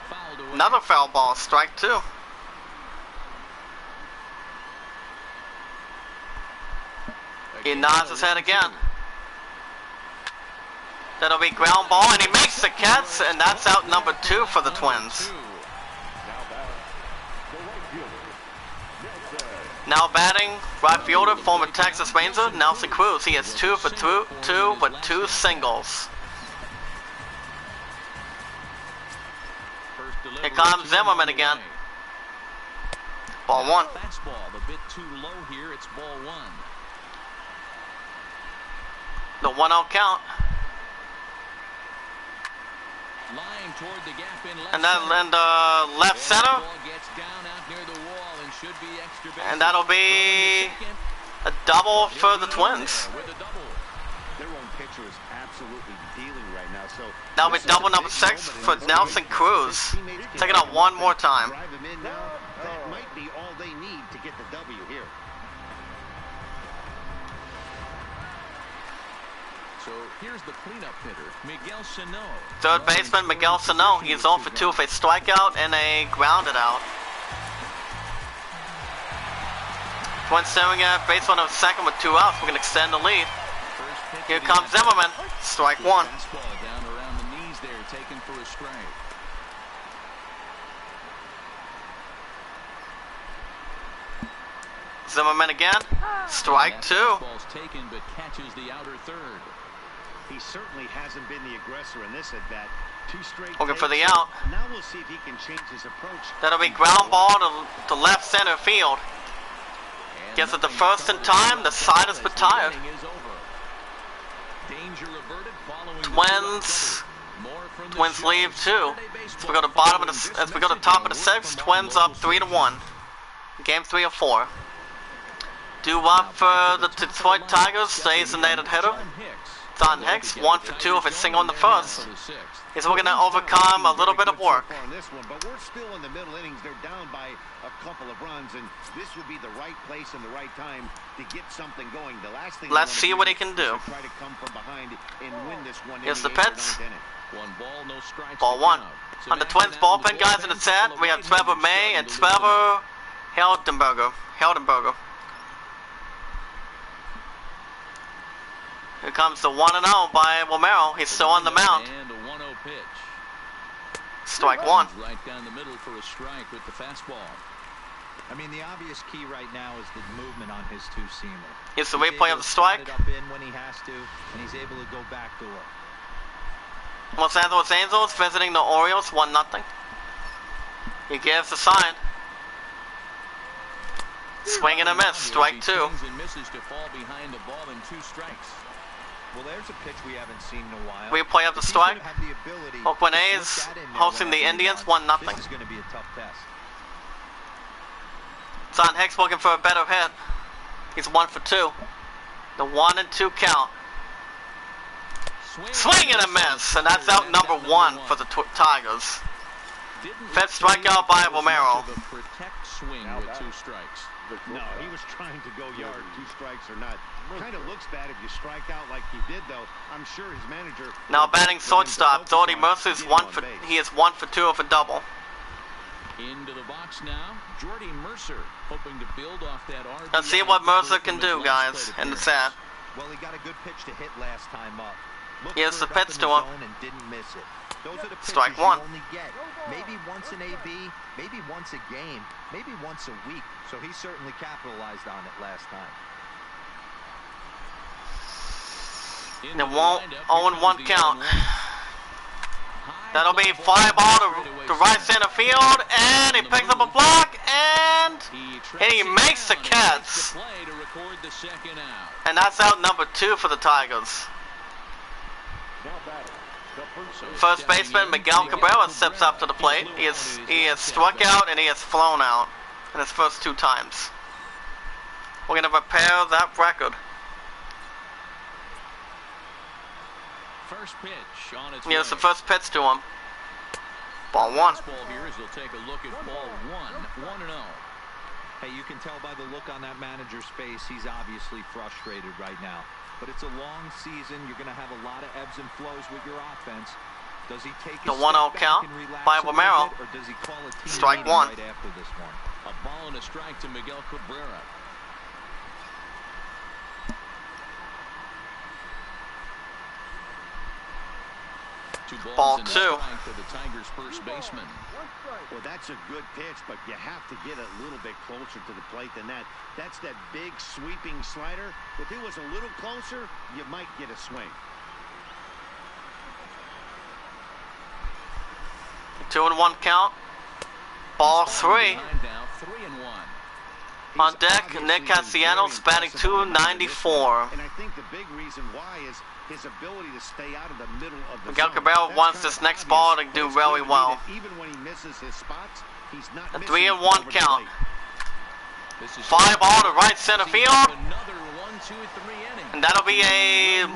B: Fouled away.
A: Another foul ball, strike 2. He nods his head again. That'll be ground ball, and he makes the catch, and that's out number 2 for the Twins. Now batting, right fielder, former Texas Ranger, Nelson Cruz. He is 2 for 2 with 2 singles. Here comes Zimmerman again. Ball 1.
B: Fastball a bit too low here. It's ball 1.
A: The 1-0 count.
B: Lying toward the gap in left
A: And then
B: center.
A: left center.
B: Ball gets down out near the wall and should be extra base.
A: And that'll be a double for the Twins.
B: With a double.
D: Their own pitcher is absolutely dealing right now. So
A: That'll be double number 6 for Nelson Cruz. Taking out one more time.
D: drive him in now. That might be all they need to get the W here.
B: So here's the cleanup hitter, Miguel Sano.
A: Third baseman Miguel Sano. He's 0 for 2 with a strikeout and a grounded out. Twins staring at base runner second with 2 outs. We're going to extend the lead. Here comes Zimmerman. Strike 1.
B: Fastball down around the knees there, taken for a strike.
A: Zimmerman again. Strike 2.
B: Fastball's taken but catches the outer third.
D: He certainly hasn't been the aggressor in this at bat. 2 straight.
A: Looking for the
D: takes.
A: out.
D: Now we'll see if he can change his approach.
A: That'll be ground ball to left center field.
B: And
A: Gets it the
B: nothing
A: first in
B: further
A: time. The
B: as
A: side is
B: the
A: retired.
B: inning is over. Danger averted following the
A: Twins.
B: More from the
A: Twins
B: show.
A: leave 2.
B: Saturday
A: As we go to bottom of
B: baseball
A: the, as we go to top of the 6th, Twins up 3-1. Game 3 of 4. Due up for the Detroit Tigers, designated hitter Don Hicks, 1 for 2 of a single in the first. He's looking to overcome a little bit of work.
D: On this one, but we're still in the middle innings. They're down by a couple of runs, and this would be the right place and the right time to get something going. The last thing
A: let's see what he can do.
D: Try to come from behind and win this one.
A: Here's the pitch.
B: One ball, no strikes.
A: Ball one. On the Twins bullpen guys in the set, we have Trevor May and Trevor Heldenberger. Here comes the 1-0 by Romero. He's still on the mound.
B: And a 1-0 pitch.
A: Strike one.
B: Right down the middle for a strike with the fastball.
C: I mean, the obvious key right now is the movement on his two-seamer.
A: Here's the replay of the strike.
C: He's able to slide it up in when he has to, and he's able to go backdoor.
A: Los Angeles Angels visiting the Orioles, 1-0. He gives the sign. Swing and a miss, strike two.
B: And misses to fall behind the ball in 2 strikes.
C: Well, there's a pitch we haven't seen in a while.
A: Replay of the strike. Oakland
C: to
A: A's
C: put that in there
A: hosting the
C: whenever he
A: Indians,
C: wants.
A: 1-0.
C: This is going to be a tough test.
A: Don Hicks looking for a better hit. He's 1 for 2. The 1-2 count. Swing and a miss, and that's out number 1 for the Tigers. Fifth strikeout by Romero.
B: Protect swing with 2 strikes.
D: No, he was trying to go yard, 2 strikes or not. Kind of looks bad if you strike out like he did, though. I'm sure his manager.
A: Now batting shortstop, Doty Mercer's he is 1 for 2 of a double.
B: Into the box now, Jordy Mercer hoping to build off that RBI.
A: Let's see what Mercer can do, guys, in the set.
C: Well, he got a good pitch to hit last time up.
A: Here's the pitch to him.
C: And didn't miss it. Those are the
A: Strike
C: pitches
A: one.
C: you only get. Maybe once an AB, maybe once a game, maybe once a week. So he certainly capitalized on it last time.
A: And 0-1 count. That'll be 5 ball to right center field, and he picks up a block, and he makes the catch. And that's out number 2 for the Tigers. First baseman Miguel Cabrera steps up to the plate. He has struck out and he has flown out in his first 2 times. We're going to repair that record.
B: First pitch on its
A: Here's the
B: way.
A: first pitch to him. Ball 1.
B: Ball here as he'll take a look at ball 1, 1-0.
C: Hey, you can tell by the look on that manager's face, he's obviously frustrated right now. But it's a long season. You're going to have a lot of ebbs and flows with your offense. Does he take
A: The
C: a
A: 1-0
C: step back
A: count
C: and relax
A: by
C: a little
A: Romero.
C: bit, or does he call a team
A: Strike
C: meeting
A: 1.
C: right after this one?
B: A ball and a strike to Miguel Cabrera.
A: Ball 2.
B: For the Tigers' first baseman.
D: Well, that's a good pitch, but you have to get a little bit closer to the plate than that. That's that big sweeping slider. If it was a little closer, you might get a swing.
A: 2-1 count. Ball 3.
B: Now 3-1.
A: On deck, Nick Castellanos batting .294.
D: And I think the big reason why is his ability to stay out of the middle of the
A: Miguel
D: zone.
A: Cabrera
D: That's
A: wants
D: kind
A: this
D: of
A: next
D: obvious,
A: ball to
D: but
A: do
D: it's
A: really
D: going to be
A: well.
D: that even when he misses his spots, he's not
A: A
D: missing
A: 3-1
D: over the
A: count.
D: plate.
B: This is
A: 5 ball to right center field.
B: Another 1, 2, 3 innings.
A: And that'll be a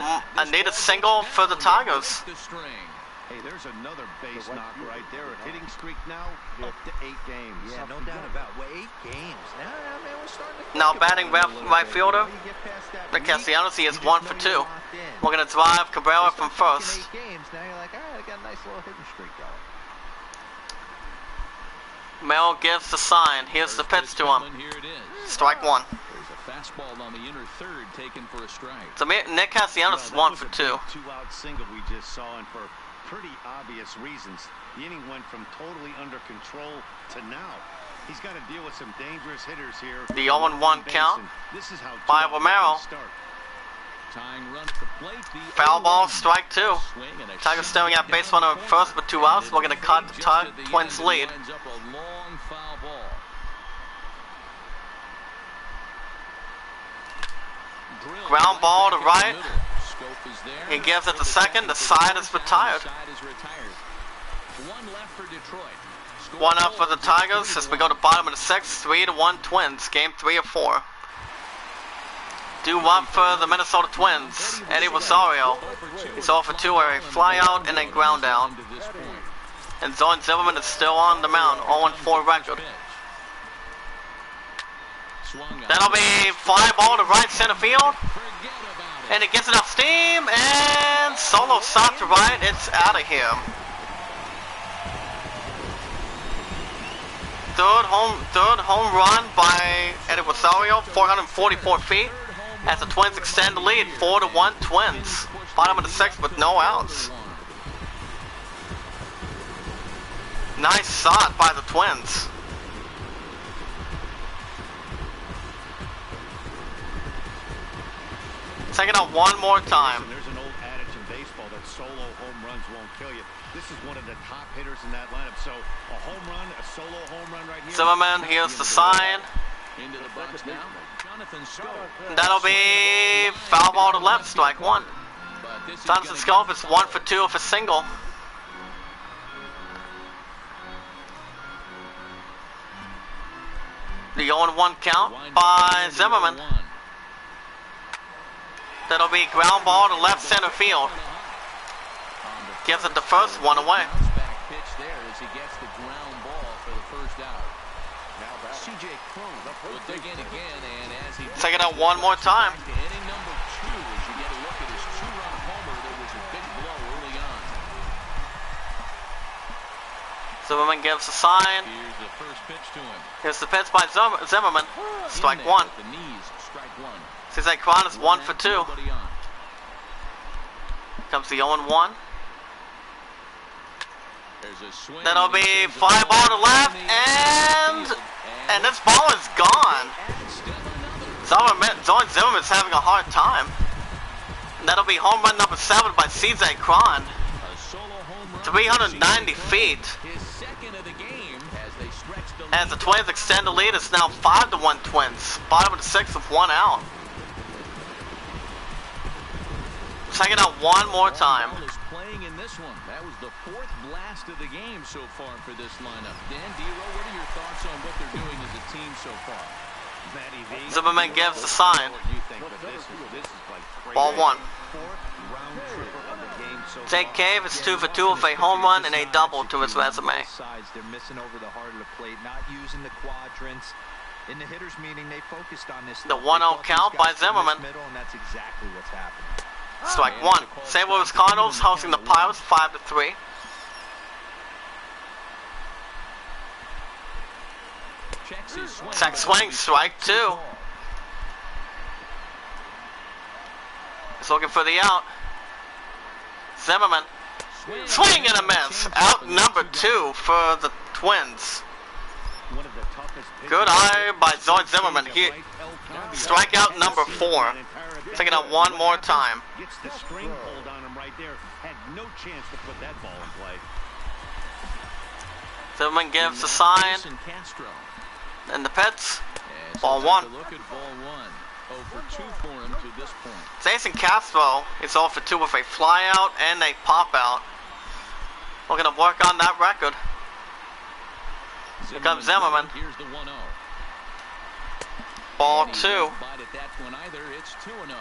A: needed single for the Tigers.
B: The string.
D: Hey, there's another base knocker right there. A hitting streak now up to 8 games.
C: Yeah, no doubt about it. Well, 8 games. Now, man, we're starting to
A: Now
C: think
A: batting
C: about it a little
A: right
C: bit.
A: fielder,
C: You know, you get past that
A: Nick
C: week,
A: Castellanos, he is
C: you
A: 1
C: just
A: for
C: know
A: 2.
C: you're locked in.
A: We're going to drive Cabrera
C: You
A: from
C: start
A: first.
C: thinking 8 games, now you're like, all right, I got a nice little hitting streak going.
A: Mel gives the sign. Here's the pitch to him.
B: Here it is.
A: Strike 1.
B: There's a fastball on the inner third taken for a strike.
A: So Nick Castellanos is 1 for 2.
D: 2-out single we just saw, and for pretty obvious reasons. The inning went from totally under control to now. He's got to deal with some dangerous hitters here.
A: The 0-1 count
D: This is how
A: by
D: 2-out
A: Romero.
D: start.
B: Tying run at the plate. The
A: Foul ball,
B: 0-1.
A: strike 2.
B: Swing and a
A: Tigers
B: shot
A: staring at
B: down
A: base runner
B: the
A: at
B: corner.
A: first with 2 outs. We're going to cut the
B: Just at the
A: Twins
B: end,
A: lead.
B: it lines up a long foul ball. Drilled
A: Ground ball to
B: back in the
A: right.
B: middle. Scope is there.
A: He gives it to
B: For
A: second. The side is retired.
B: The side is retired. 1 left for Detroit. Score
A: 1 up for the
B: goals,
A: Tigers
B: it's
A: as we go to bottom of the 6th. 3-1 Twins. Game 3 of 4. Do up for the Minnesota Twins. Eddie Rosario. He's off for 2, a fly out and a ground out. And Zoe Zimmerman is still on the mound, 0-4 record. That'll be fly ball to right center field. And it gets enough steam, and solo shot to right, it's out of here. Third home run by Eddie Rosario, 444 feet. As the Twins extend the lead, 4-1 Twins. Bottom of the 6th with no outs. Nice shot by the Twins. Take it out one more time.
D: There's an old adage in baseball that solo home runs won't kill you. This is one of the top hitters in that lineup. So a home run, a solo home run right here.
A: Zimmerman, here's the sign.
B: Into the box now. Jonathan Scope.
A: That'll be foul ball to left, strike 1. Jonathan Scope is 1 for 2 of a single. The 0-1 count by Zimmerman. That'll be ground ball to left center field. Gives it the first one away.
B: Pitch there as he gets the ground ball for the first out. CJ Cron will dig in again, and as he
A: take it out one more time.
B: Inning number 2, as you get a look at his 2-run homer, there was a big blow early on.
A: Zimmerman gives a sign.
B: Here's the first pitch to him.
A: Here's the pitch by Zimmerman. Strike 1.
B: The knees, strike 1.
A: CJ Cron is 1 for 2. Comes the 0-1. That'll be fly ball to left, and this ball is gone. Zimmerman's having a hard time. That'll be home run number 7 by CJ Cron. 390 feet. As the Twins extend the lead, it's now 5-1 Twins. Bottom of the 6th with 1 out. Check it out one more time.
B: Playing in this one. That was the 4th blast of the game so far for this lineup. Dan Dero, what are your thoughts on what they're doing as a team so far?
A: Zimmerman gives the sign. Ball 1. Jake Cave is 2 for 2 with a home run and a double to his resume.
C: They're missing over the heart of the plate, not using the quadrants. In the hitters meeting, they focused on this.
A: The 1-0 count by Zimmerman.
C: And that's exactly what's happening.
A: Strike 1. St. Louis Cardinals hosting the Pirates 5-3. Check swing, strike 2. He's looking for the out. Zimmerman. Swing and a miss. Out number 2 for the Twins. Good eye by Zoe Zimmerman. Strikeout number 4. Taking out one more time.
D: Gets the string pulled on him right there. Had no chance to put that ball in play.
A: Zimmerman gives the sign. And the pitch. Ball 1.
B: Look at ball 1. 0 for 2 for him to this point.
A: Jason Castro is 0 for 2 with a fly out and a pop out. We're going to work on that record. Here comes Zimmerman.
B: Here's the 1-0.
A: Ball 2.
B: It's 2-0.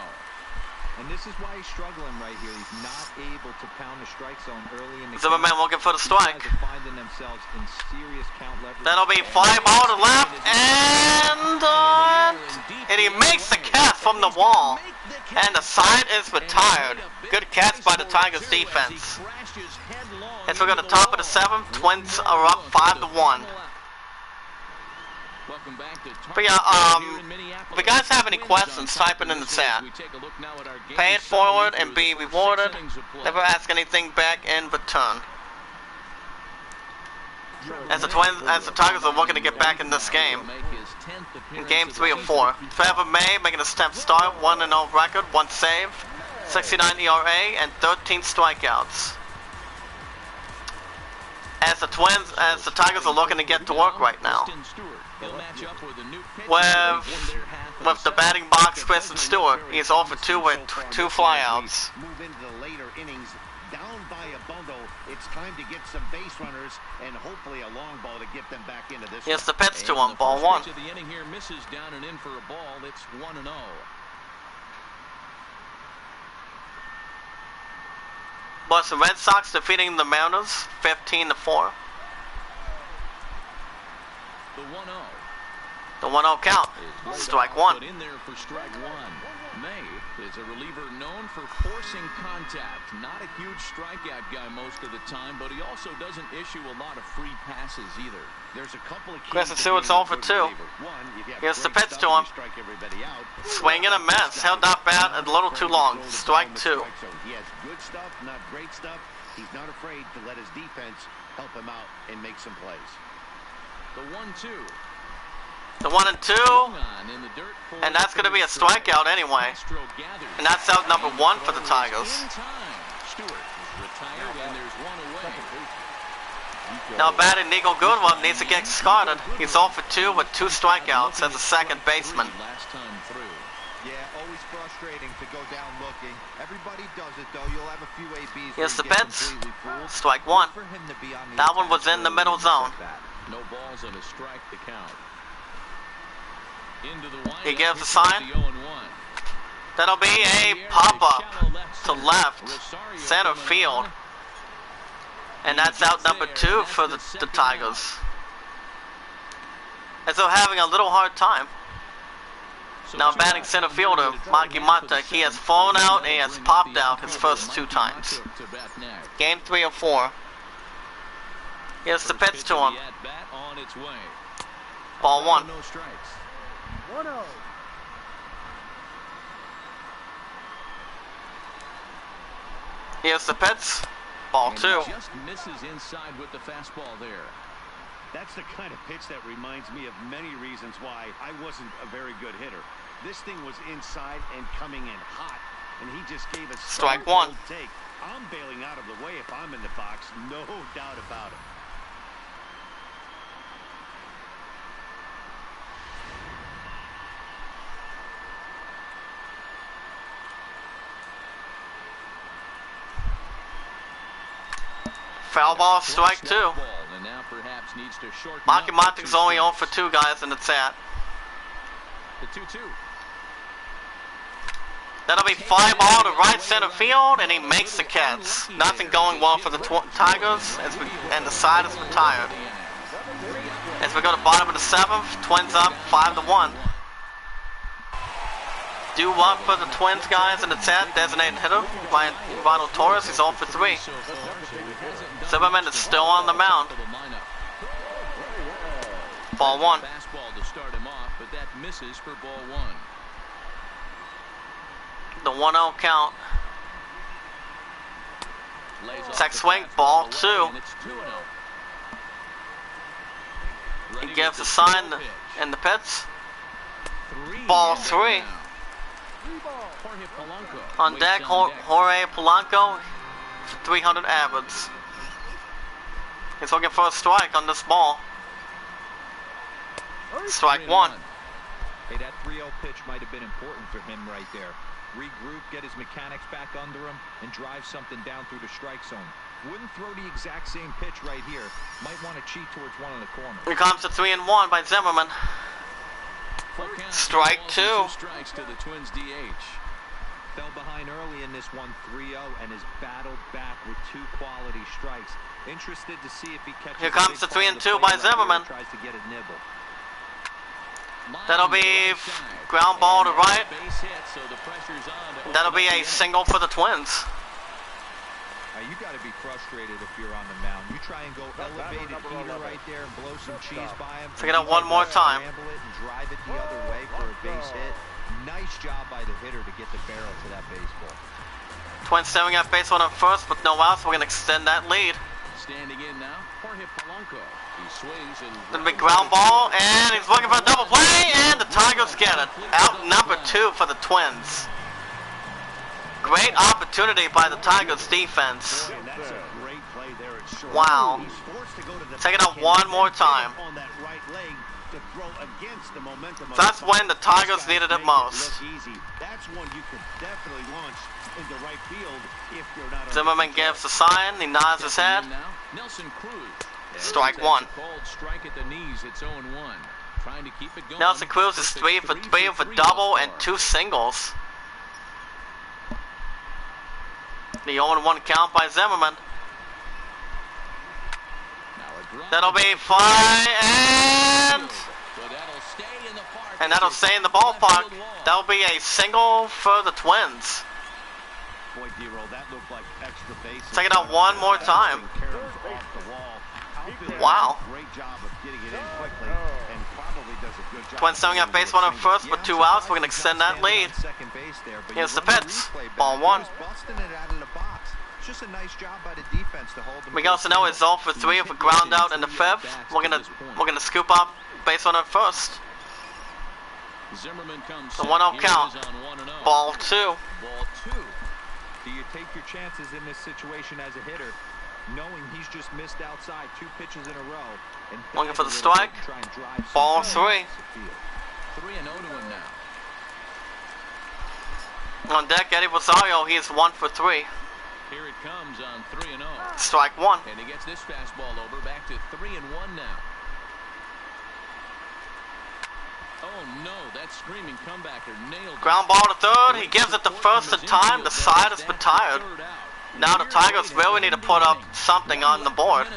C: And this is why he's struggling right here. He's not able to pound the strike zone early in the
A: Zimmerman looking for the strike.
C: Finding themselves in serious count leverage.
A: That'll be fly ball to left, and he makes the catch from the wall. And the side is retired. Good catch by the Tigers defense. As we go to the top of the 7th, Twins are up 5-1. But yeah, if you guys have any questions, type it in the chat. Pay it forward and be rewarded. Never ask anything back in return. As the Tigers are looking to get back in this game. In game 3 of 4. Trevor May making his 10th start, 1-0 record, 1 save, 69 ERA, and 13 strikeouts. As the Tigers are looking to get to work right now. With the batting box, Kristen Stewart. He's 0 for 2 with 2 flyouts.
D: Move into the later innings, down by a bundle. It's time to get some base runners and hopefully a long ball to get them back into this.
A: Here's the pitch to him, ball 1.
B: The inning here misses down and in for a ball. It's 1-0.
A: Boston Red Sox defeating the Mariners 15-4.
B: The 1-0.
A: The 1-0 count. Strike one.
B: Put in there for strike one. May is a reliever known for forcing contact. Not a huge strikeout guy most of the time, but he also doesn't issue a lot of free passes either.
D: There's a couple of
A: Chris Stewart's all for 2. Here's the pitch to him. Swing and a miss. Held that bat a little too long. Strike 2.
D: He has good stuff, not great stuff. He's not afraid to let his defense help him out and make some plays.
B: The 1-2.
A: The 1-2. And that's going to be a strikeout anyway. And that's out number 1 for the Tigers. Now batting Nigel Goodwin needs to get started. He's 0 for 2 with 2 strikeouts as a second baseman.
C: Yeah, always frustrating to go down looking. Everybody does it though. You'll have a few ABs.
A: Here's the pitch. Strike 1. That one was in the middle zone.
B: No balls and a strike to count.
A: He gives a sign. That'll be a pop-up to left center field. And that's out number 2 for the Tigers. As they're having a little hard time. Now batting center fielder, Maki Mata, he has fallen out and he has popped out his first 2 times. Game 3 of 4. Here's the pitch to him. Ball 1.
E: 1-0.
A: Here's the pitch. Ball 2.
B: Just misses inside with the fastball there.
D: That's the kind of pitch that reminds me of many reasons why I wasn't a very good hitter. This thing was inside and coming in hot, and he just gave a
A: strike 1.
D: Take. I'm bailing out of the way if I'm in the box, no doubt about it.
A: Foul ball, strike 2. Maki Mata's only 0 for 2 guys, and it's at.
B: The 2-2.
A: That'll be fly ball to right center field, and he makes the catch. Nothing going well for the Tigers, and the side is retired. As we go to bottom of the 7th, Twins up 5-1. Due up for the Twins, guys, and it's at designated hitter by Ronald Torres. He's 0 for 3. Zimmerman is still on the mound. Ball 1.
B: Fastball to start him off, but that misses for ball 1.
A: The 1-0 count. Check swing, ball 2. He gives a sign in the pits. Ball 3. On deck, Jorge Polanco, 300 average. He's looking for a strike on this ball. Strike 1.
C: Hey, that 3-0 pitch might have been important for him right there. Regroup, get his mechanics back under him, and drive something down through the strike zone. Wouldn't throw the exact same pitch right here. Might want to cheat towards one in the corner.
A: Here comes the 3-1 by Zimmerman. Strike 2.
B: Strikes to the Twins DH.
C: Fell behind early in this one 3-0 and has battled back with 2 quality strikes. Interested to see if he catches.
A: Here comes the 3-2 by Zimmerman.
C: Tries to get a nibble.
A: That'll be ground ball to right. That'll be a single for the Twins.
C: You got to be frustrated if you're on the mound. You try and go elevated heater right there and blow some cheese by him.
A: Check it out one more time.
C: Scramble it and drive it the other way for a base hit. Nice job by the hitter to get the barrel to that baseball.
A: Twins staring at base on first with no outs. We're going to extend that lead.
B: Standing in now, Jorge Polanco. He swings and
A: the big ground ball, and he's looking for a double play, and the Tigers get it. Out number 2 for the Twins. Great opportunity by the Tigers defense. Wow. Take it out one more time. That's when the Tigers needed it most. Zimmerman gives the sign. He nods his head. Strike 1. Nelson Cruz is 3 for 3 with a double and 2 singles. The 0-1 count by Zimmerman. That'll be fine, and that'll stay in the ballpark. That'll be a single for the Twins.
D: Boy, D-Roll, that looked like extra base.
A: Take it out one more time. Wow.
D: Great job of getting it in quickly, and probably does a good job.
A: Twins staying at base runner first with 2 outs. We're gonna extend that lead. Here's the pitch. Ball 1.
C: Just a nice job by the defense to hold them.
A: We also know it's 0 for 3 of a ground out in the 5th. We're gonna scoop up base runner first. The 1-0 count. Ball 2.
C: Do you take your chances in this situation as a hitter, knowing he's just missed outside 2 pitches in a row? And
A: looking for the strike. Ball 3.
B: 3-0 to him now.
A: On deck, Eddie Rosario. He is 1 for 3.
B: Here it comes on 3-0.
A: Strike 1.
B: And he gets this fastball over, back to 3-1 now. Oh no, that screaming comebacker nailed it.
A: Ground ball to third. He gives it to first in time. The side has been tired. Now the Tigers really need to put up something on the board.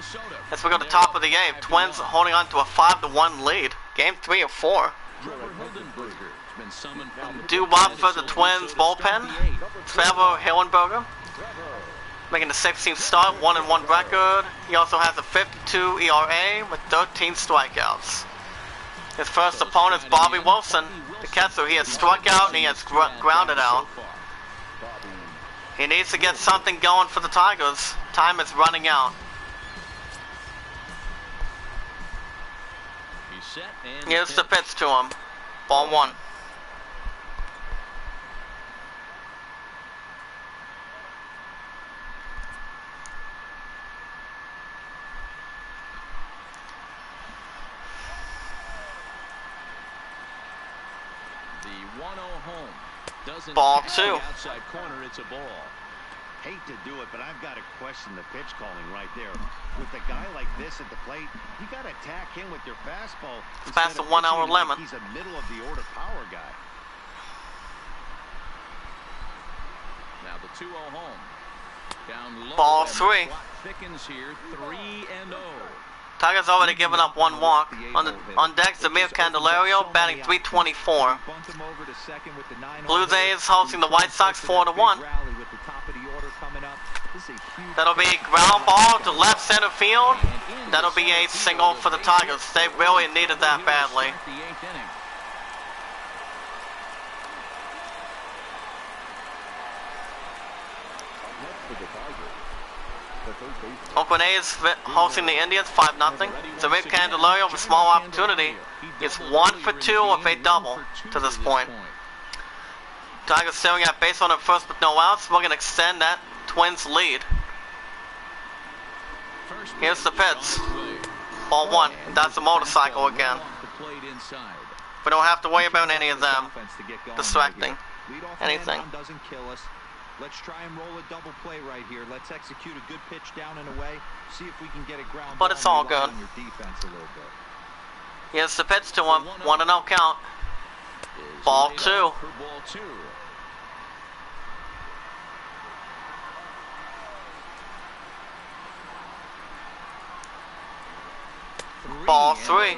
A: As we go to top of the 8th, Twins holding on to a 5-1 lead. Game 3 of 4. Due up for the Twins bullpen. Trevor Hillenberger making the 16th start, 1-1 record. He also has a 52 ERA with 13 strikeouts. His first opponent is Bobby Wilson, the catcher. He has struck out and he has grounded out. He needs to get something going for the Tigers. Time is running out. Here's the pitch to him. Ball 1. Ball 2.
B: Outside corner, it's a ball.
D: Hate to do it, but I've got to question the pitch calling right there. With a guy like this at the plate, you got to attack him with your fastball.
A: Past the 1 hour limit.
D: He's a middle of the order power guy.
B: Now the 2-0 home. Down low.
A: Ball 3.
B: Thickens here, 3-0.
A: Tigers already given up 1 walk. On deck, Zamir Candelario batting .324. Blue Jays hosting the White Sox 4-1. That'll be ground ball to left center field. That'll be a single for the Tigers. They really needed that badly. Oakland A's hosting the Indians 5-0. Zamir Candelario with a small opportunity. It's 1 for 2 with a double to this point. Tigers staring at base on at first with no outs. We're going to extend that Twins lead. Here's the pitch. Ball 1. That's a motorcycle again. We don't have to worry about any of them distracting anything.
C: Let's try and roll a double play right here. Let's execute a good pitch down and away. See if we can get a ground.
A: But it's all good. Here's the pitch to him. 1-0 count. Ball 2. Ball 3.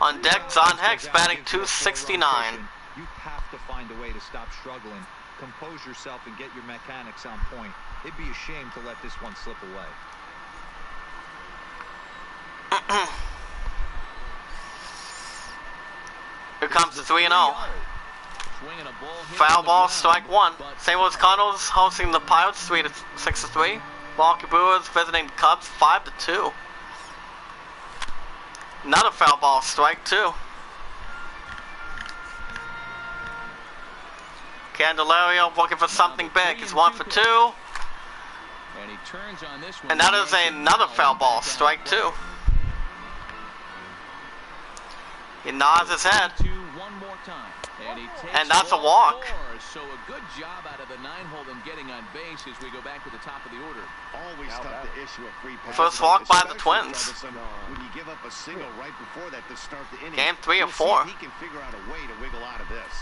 A: On deck, John Hex batting .269.
C: You have to find a way to stop struggling. Compose yourself and get your mechanics on point. It'd be a shame to let this one slip away.
A: Here comes the 3-0. Foul ball, strike 1. St. Louis Cardinals hosting the Pirates 6-3. Milwaukee Brewers visiting the Cubs 5-2. Another foul ball, strike 2. Candelario looking for something big. He's 1 for 2. And that is another foul ball, strike 2. He nods his head. And that's a walk.
B: So a good job out of the 9-hole and getting on base as we go back to the top of the order.
D: Always tough to issue a free pass.
A: First walk by the Twins.
D: When you give up a single right before that to start the inning.
A: Game 3 of 4.
D: He can figure out a way to wiggle out of this.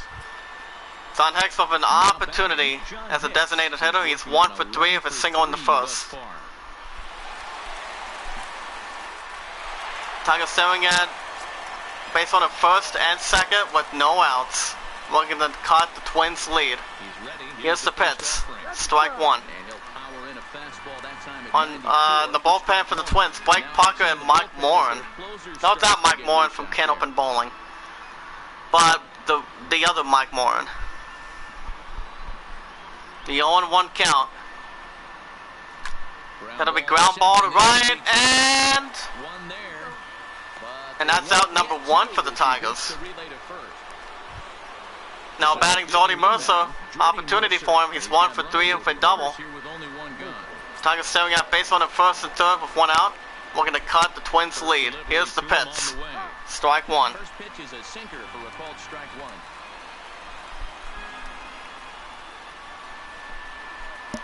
A: Don Hicks with an opportunity as a designated hitter. He's 1 for 3 with a single in the first. Tigers staring at base on the first and second with no outs. Looking to cut the Twins' lead. Here's the pitch. Strike one. On the bullpen for the Twins, Blake Parker and Mike Moran. No, it's not Mike Moran from Can't Open Bowling, but the other Mike Moran. The 0-1 count. That'll be ground ball to right, and that's out number 1 for the Tigers. Now batting Jordy Mercer, opportunity for him. He's 1 for 3 with a double. Tigers staring at base on the first and third with 1 out. Looking to cut the Twins' lead. Here's the pitch. Strike one.
B: First pitch is a sinker for a called strike one.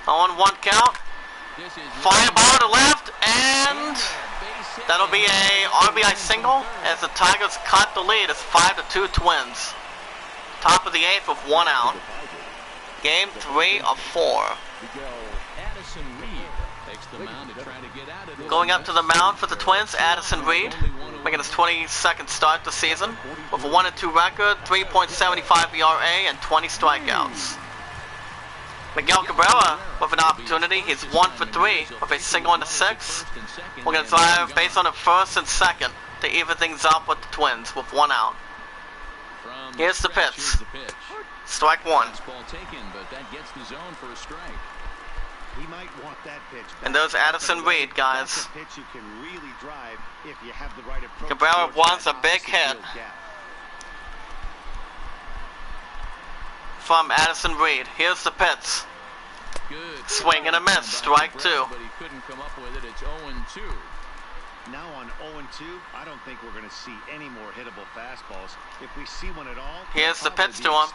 A: 0-1 count. Fly ball to left, and that'll be a RBI single as the Tigers cut the lead. It's 5-2 Twins. Top of the 8th with 1 out. Game 3 of 4. Going up to the mound for the Twins, Addison Reed, making his 22nd start this season with a 1-2 record, 3.75 ERA, and 20 strikeouts. Miguel Cabrera with an opportunity. He's 1 for 3 with a single in the 6th. We're going to drive base on the first and second to even things up with the Twins with 1 out. Here's the pitch. Strike one.
D: He might want that pitch.
A: And there's Addison Reed, guys.
D: Pitch you can really drive if you have the right approach.
A: Cabrera wants a big hit from Addison Reed. Here's the pitch. Swing and a miss. Strike two.
B: But he couldn't come up with it. It's 0-2.
D: Now on 0-2, I don't think we're going to see any more hittable fastballs. If we see one at all,
A: here's the pitch to him.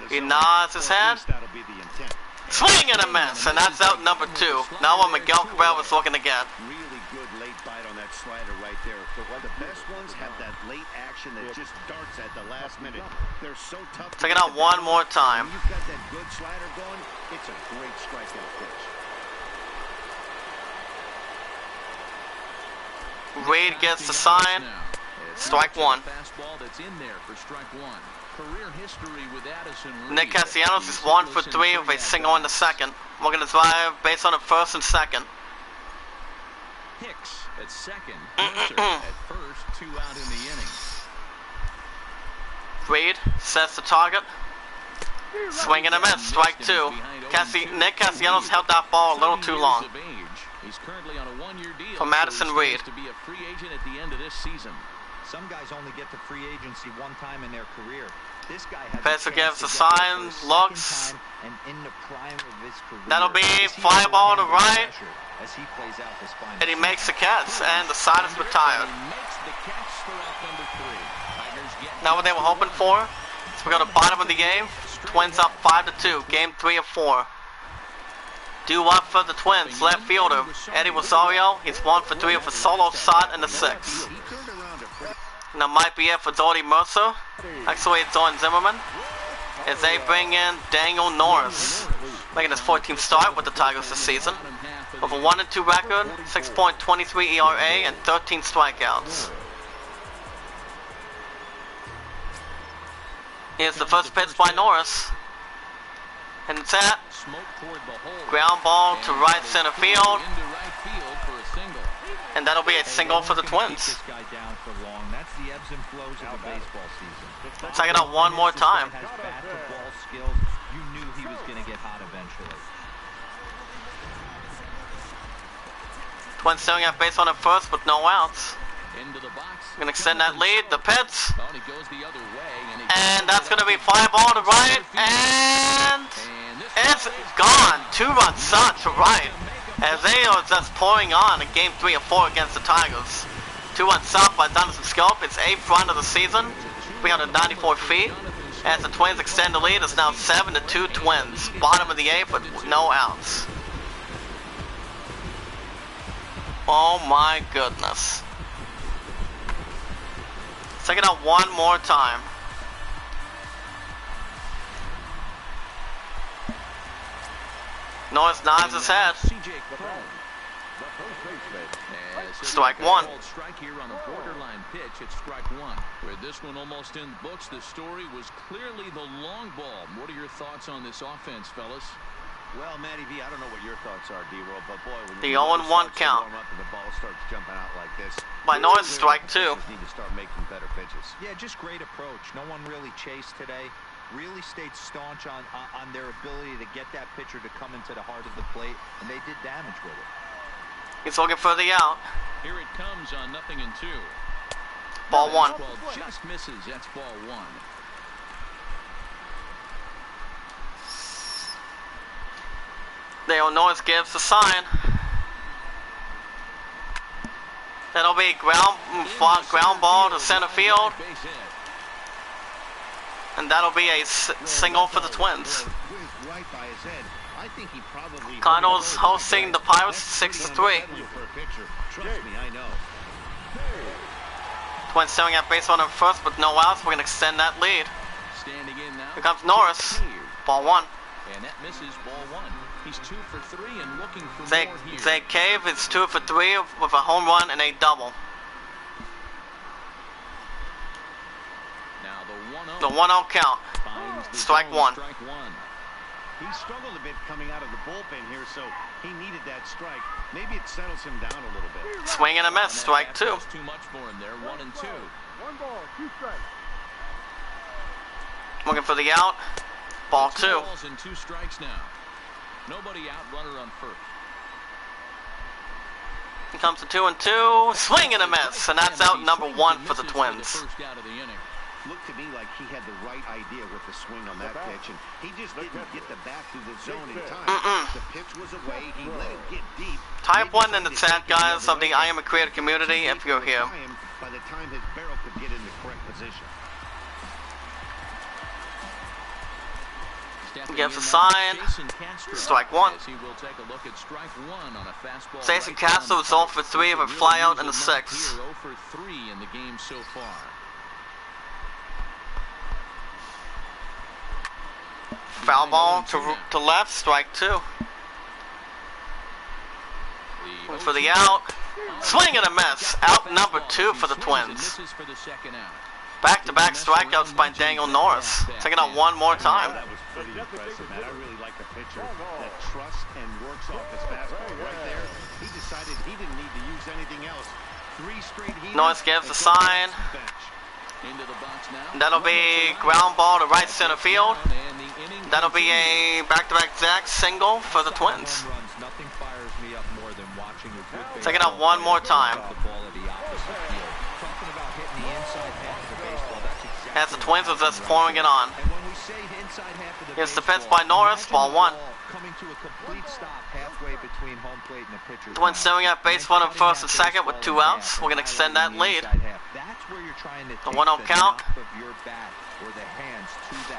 A: He nods his head.
D: That'll be the intent.
A: Swing and a miss, and that's out number 2. Now what Miguel Cabrera was looking to get.
D: Really good late bite on that slider right there. The best ones have that late action that just darts at the last minute. They're so tough.
A: Check it out one more time.
D: When you've got that good slider going, it's a great strikeout pitch.
A: Reed gets the sign. Strike one.
B: Fastball that's in there for strike one. Career history with Addison Reed.
A: Nick Castellanos is 1 for 3 with a single in the 2nd. We're going to drive base on the first and second.
B: Hicks at second. Mercer at first. 2 out in the inning.
A: Reed sets the target. Swing and a miss. Strike 2. Nick Castellanos held that ball a little too long.
B: He's currently on a 1-year deal.
A: For Madison Reed.
B: To be a free agent at the end of this season.
C: Some guys only get to free agency one time in their career. This guy has
A: Pesser gives the sign, looks.
C: And in the prime of his career.
A: That'll be fly ball to right.
C: As he plays out this final.
A: And he makes the catch, and the side is retired. Now what they were hoping for is we go to bottom of the game. Twins up 5-2. Game 3 of 4. Due up for the Twins, left fielder Eddie Rosario. He's 1 for 3 with a solo shot in the 6th. And that might be it for Jordy Mercer. Actually, it's Jordan Zimmerman. As they bring in Daniel Norris, making his 14th start with the Tigers this season. With a 1-2 record, 6.23 ERA, and 13 strikeouts. Here's the first pitch by Norris. And it's at ground ball to right center field. And that'll be a single for the Twins. Check it out one more time.
C: You knew he was going to get hot eventually.
A: Twins staring at base on the first with no outs. Gonna extend that lead. The pitch. And that's gonna be fly ball to right. And it's gone. 2-run shot to right. As they are just pouring on in game 3 of 4 against the Tigers. 2-run shot by Donaldson Scope. It's 8th run of the season. 394 feet. As the Twins extend the lead, it's now 7-2 Twins. Bottom of the 8th with no outs. Oh my goodness. Check it out one more time. Norris nods his head. Strike one.
B: Strike here on a borderline pitch. It's strike one. With this one almost in the books, the story was clearly the long ball. What are your thoughts on this offense, fellas?
D: Well, Matty V, I don't know what your thoughts are, D-World, but boy, when
A: the
D: the
A: 0-1 count.
D: warm up and the ball starts jumping out like this,
A: By Norris, strike two.
D: need to start making better pitches.
C: Yeah, just great approach. No one really chased today. Really stayed staunch on their ability to get that pitcher to come into the heart of the plate, and they did damage with it.
A: He's looking for the out.
B: Here it comes on 0-2.
A: Ball one.
B: Ball just misses. That's ball one.
A: Dale Norris gives the sign. That'll be ground ball to center field. And that'll be a single for the Twins. Cardinals hosting the Pirates 6-3. Twins staring at base runner first with no outs. We're going to extend that lead. Here comes Norris. Ball one.
B: And that misses ball one. He's 2 for 3 and looking for more here.
A: Zay Cave is 2 for 3 with a home run and a double.
B: Now
A: the 1-0 count. Strike one.
D: He struggled a bit coming out of the bullpen here, so he needed that strike. Maybe it settles him down a little bit.
A: Swing and a miss. Strike two.
B: Too much for him there. 1-2.
E: 1 ball, 2 strikes.
A: Looking for the out. Ball two.
B: 2 balls and 2 strikes now. Nobody out, runner on first.
A: Here comes the 2-2. Swing and a miss. And that's out number one for the Twins.
B: First out of the inning.
D: Looked to me like he had the right idea with the swing on that pitch, and he just didn't get the bat through the zone in time. The pitch was away. He let it get deep.
A: Type 1 in the chat, guys, of the I Am a Creator community if you're here.
D: By the time his barrel could get in the correct position.
A: Gives a sign. Strike one. Jason Castro is 0 for 3 of a flyout in the 6th.
B: 0 for 3 in the game so far.
A: Foul ball to left. Strike two. Looking for the out. Swing and a miss. Out number 2 for the Twins. Back-to-back strikeouts by Daniel Norris. Taking out one more time.
D: That was pretty impressive, man. I really like a pitcher that trusts and works off his fastball right there. He decided he didn't need to use anything else. 3 straight heaters.
A: Norris gives the sign. That'll be ground ball to right center field. That'll be a back-to-back Zach single for the Twins. Taking out one more time. As the Twins are just pouring it on. Here's the pitch by Norris, ball one. Twins staring at base runner first and second with 2 outs. We're going to extend that lead. The 1-0 count.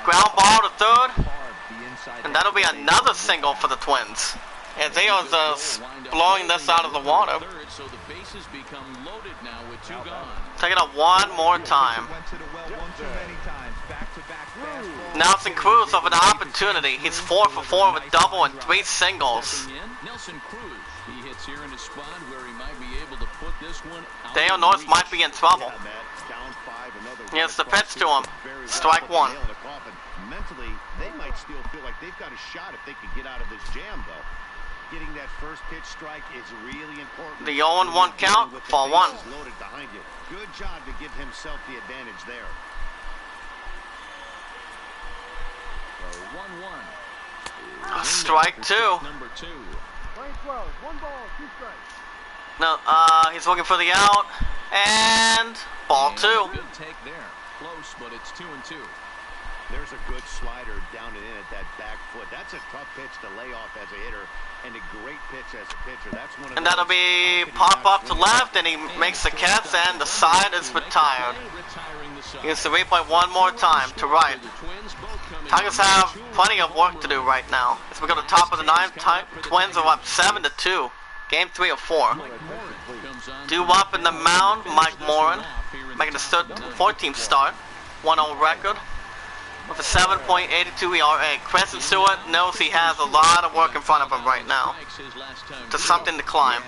A: Ground ball to third. And that'll be another single for the Twins. As they are just blowing this out of the water. Take it up one more time. Nelson Cruz of an opportunity. He's 4 for 4 with a double and 3 singles. Dale Norris might be in trouble. Here's the pitch to him. Strike one.
D: Mentally, they might still feel like they've got a shot if they could get out of this jam, though. Getting that first pitch strike is really important.
A: The 0-1 count, ball one.
D: Loaded behind you. Good job to give himself the advantage there.
B: So 1-1.
A: Strike two.
B: Number 2.
E: Playing 12, 1 ball, 2 strikes.
A: No, he's looking for the out. And ball two.
B: Good take there. Close, but it's 2-2.
D: There's a good slider down and in at that back foot. That's a tough pitch to lay off as a hitter, and a great pitch as a pitcher. That's one of
A: and that'll be pop up to left, and he makes the catch, and the side is retired. Here's the replay one more time to right. Tigers have plenty of work to do right now. As we go to top of the 9th, Twins are up 7-2. Game 3 of 4. Due up in the mound, Mike Morin, making the 14th start. 1-0 record. with a 7.82 ERA. Kristen Stewart knows he has a lot of work in front of him right now. Just something to climb.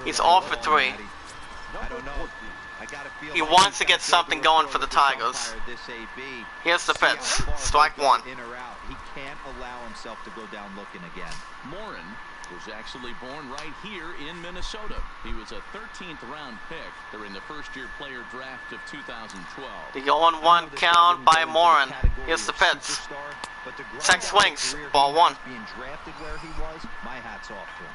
A: He's all for 3.
C: I don't know. I gotta feel
A: He
C: like
A: wants to
C: he's
A: get
C: got
A: something
C: bigger
A: going for the
C: rapport with
A: Tigers.
C: umpire, this AB.
A: Here's the
C: See how
A: pitch.
C: that ball
A: Strike
C: goes
A: 1.
C: In or out. He can't allow himself to go down looking again.
B: Morin was actually born right here in Minnesota. He was a 13th round pick during the first-year player draft of 2012.
A: The 0-1 count by Morin. Here's the pitch. Check swings. Ball 1.
C: Being drafted where he was, my hat's off to him.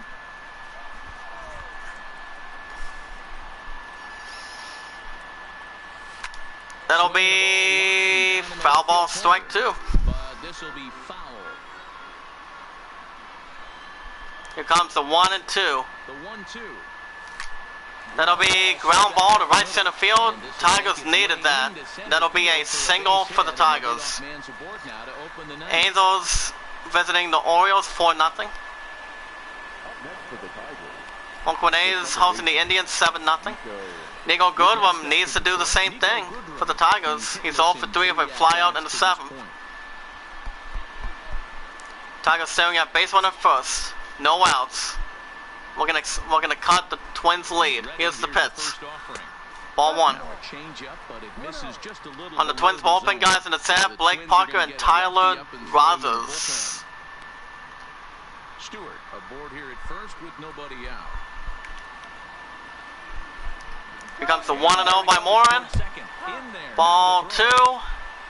A: That'll be foul ball, strike 2.
B: But this will be foul.
A: Here comes the 1 and 2.
B: The 1-2.
A: That'll be ground ball to right center field. Tigers needed that. That'll be a single for the Tigers. Angels visiting the Orioles 4-0. Oakland A's hosting the Indians 7-0. Nico Goodwin needs to do the same thing for the Tigers. He's 0 for 3 with a flyout in the 7th. Tigers staring at base runner first. No outs. We're gonna cut the Twins' lead. Here's the pitch. Ball 1. On the Twins bullpen, guys in the set, Blake Parker and Tyler Rogers.
B: Stewart aboard here at first with nobody out.
A: Here comes the 1-0 by Morin. Ball 2.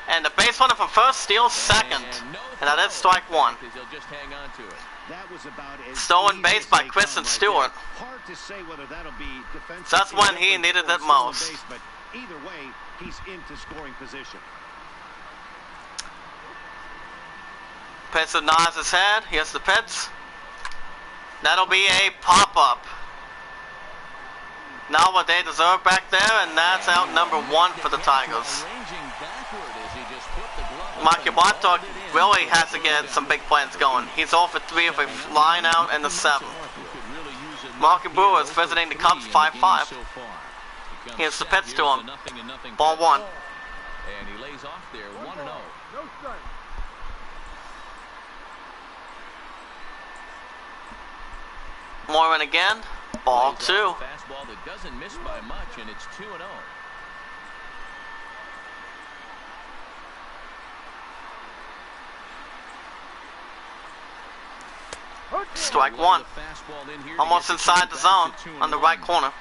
A: And the base runner from first steals second. And that is strike 1.
D: That was about as
A: Stolen base by Kristen Stewart.
D: Hard to say whether that'll be defensive.
A: So that's when he needed it most.
D: Base, but either way, he's into scoring position.
A: Pitcher nods his head. Here's the pitch. That'll be a pop-up. Not what they deserve back there, and that's out number 1 for the Tigers. Maki Bartok really has to get some big plans going. He's 0 for 3 with a line out in the 7th. Marky Brewers visiting the Cubs 5-5. Here's the pitch to him. Ball 1.
B: And he lays off there 1-0.
E: No strike.
A: Morin again. Ball 2.
B: Fastball that doesn't miss by much, and it's 2-0.
A: Strike 1. Almost inside the zone on the right corner.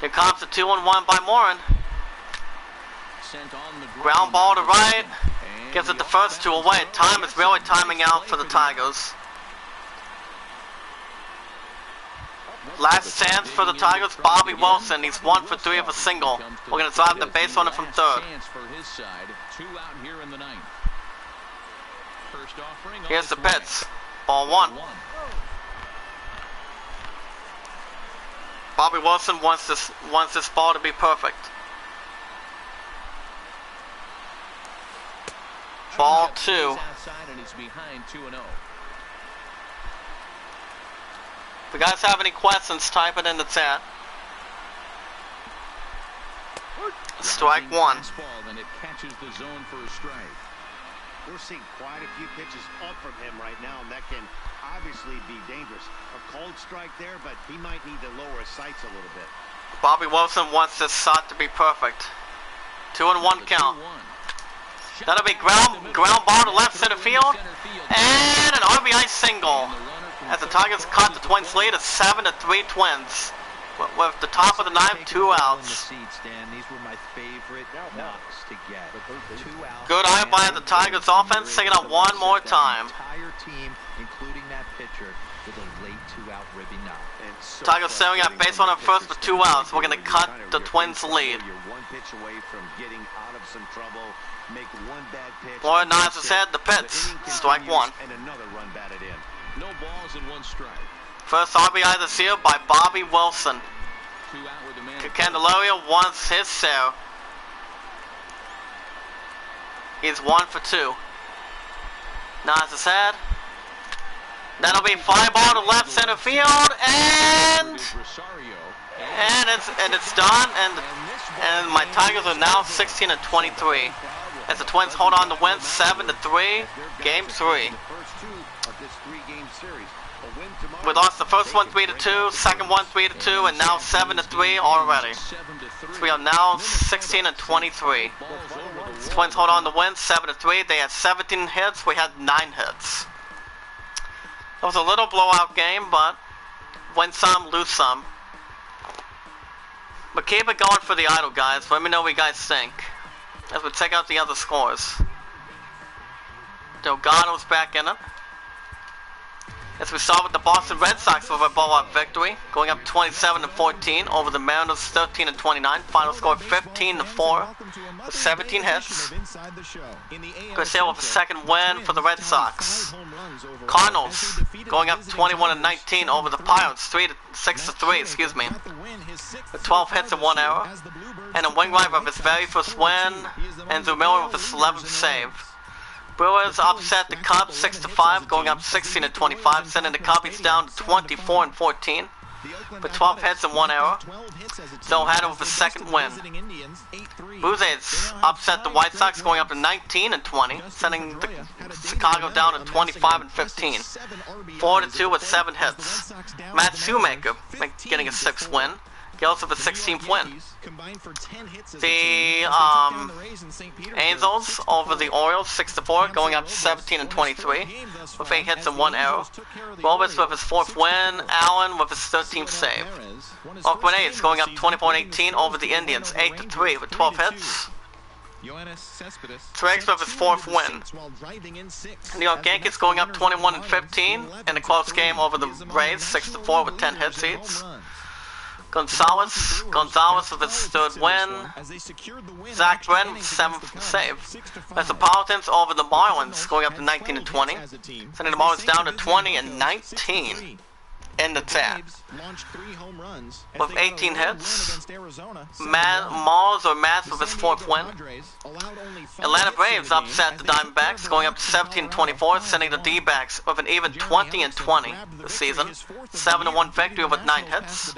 A: Here comes the 2-1 by Morin. Ground ball to right. Gives it the first 2 away. Time is really timing out for the Tigers. Last chance for the Tigers, Bobby Wilson. He's 1 for 3 of a single. We're going to drive the base runner from third. Here's the pitch. Ball 1. Bobby Wilson wants this ball to be perfect. Ball 2. If you guys have any questions, type it in the chat. Strike 1.
B: And it catches the zone for a strike.
D: We're seeing quite a few pitches up from him right now, and that can obviously be dangerous. A cold strike there, but he might need to lower his sights a little bit.
A: Bobby Wilson wants this shot to be perfect. 2-1 count. That'll be ground ball to left center field, and an RBI single. As the Tigers cut the Twins lead, it's 7-3 Twins. With the top of the 9th, 2 outs.
C: These were my favorite knocks to get. 2 outs.
A: Good eye by the Tigers offense, taking out one more time.
C: Entire team, including that pitcher, with a late 2-out ribby knock.
A: Tigers staring at base runner first with 2 outs. We're going to cut the Twins lead.
D: You're 1 pitch away from getting out of some trouble. Make 1 bad pitch.
A: Morin nods his head, the pitch. Strike 1.
D: And another run batted in.
B: No balls and 1 strike.
A: First RBI this year by Bobby Wilson.
B: 2 out with the man.
A: Candelario wants his share. He's 1 for 2. Nods his head. That'll be fly ball to left center field, and And it's done, and my Tigers are now 16-23. As the Twins hold on to win 7-3, Game 3. We lost the first one 3-2, second one 3-2, and now 7-3 already. So we are now 16-23. The Twins hold on to win 7-3. They had 17 hits. We had 9 hits. It was a little blowout game, but win some, lose some. But keep it going for the Idol, guys. Let me know what you guys think as we check out the other scores. Delgado's back in it. As we saw with the Boston Red Sox with a blowout victory, going up 27-14 over the Mariners 13-29. Final score 15-4 with 17 hits. Garcia with a second win for the Red Sox. Cardinals going up 21-19 over the Pirates 6-3, excuse me, with 12 hits and 1 error. And a Wainwright with his very first win, and Miller with his 11th save. Brewers upset the Cubs 6-5, going up 16-25, sending the Cubbies down to 24-14 with 12 hits and 1 error. Still had it with a second win. Blue Jays upset the White Sox, going up to 19-20, sending the Chicago down to 25-15. 4-2 with 7 hits. Matt Shoemaker getting a 6th win. Gills with a 16th win. The Angels over the Orioles 6-4, going up 17-23 with 8 hits and 1 error. Roberts with his 4th win. Allen with his 13th save. Oakland A's going up 24-18 over the Indians 8-3 with 12 hits. Triggs with his 4th win. New York Yankees going up 21-15 in a close game over the Rays 6-4 with 10 hits each. Gonzalez with his 3rd win. Zach Brenton with his 7th save. Metropolitans over the Marlins going up to 19-20, sending the Marlins down to 20-19 in the 10. With 18 hits, Mars with his 4th win. Atlanta Braves upset the Diamondbacks, going up to 17-24, sending the D-backs with an even 20-20 this season. 7-1 victory with 9 hits.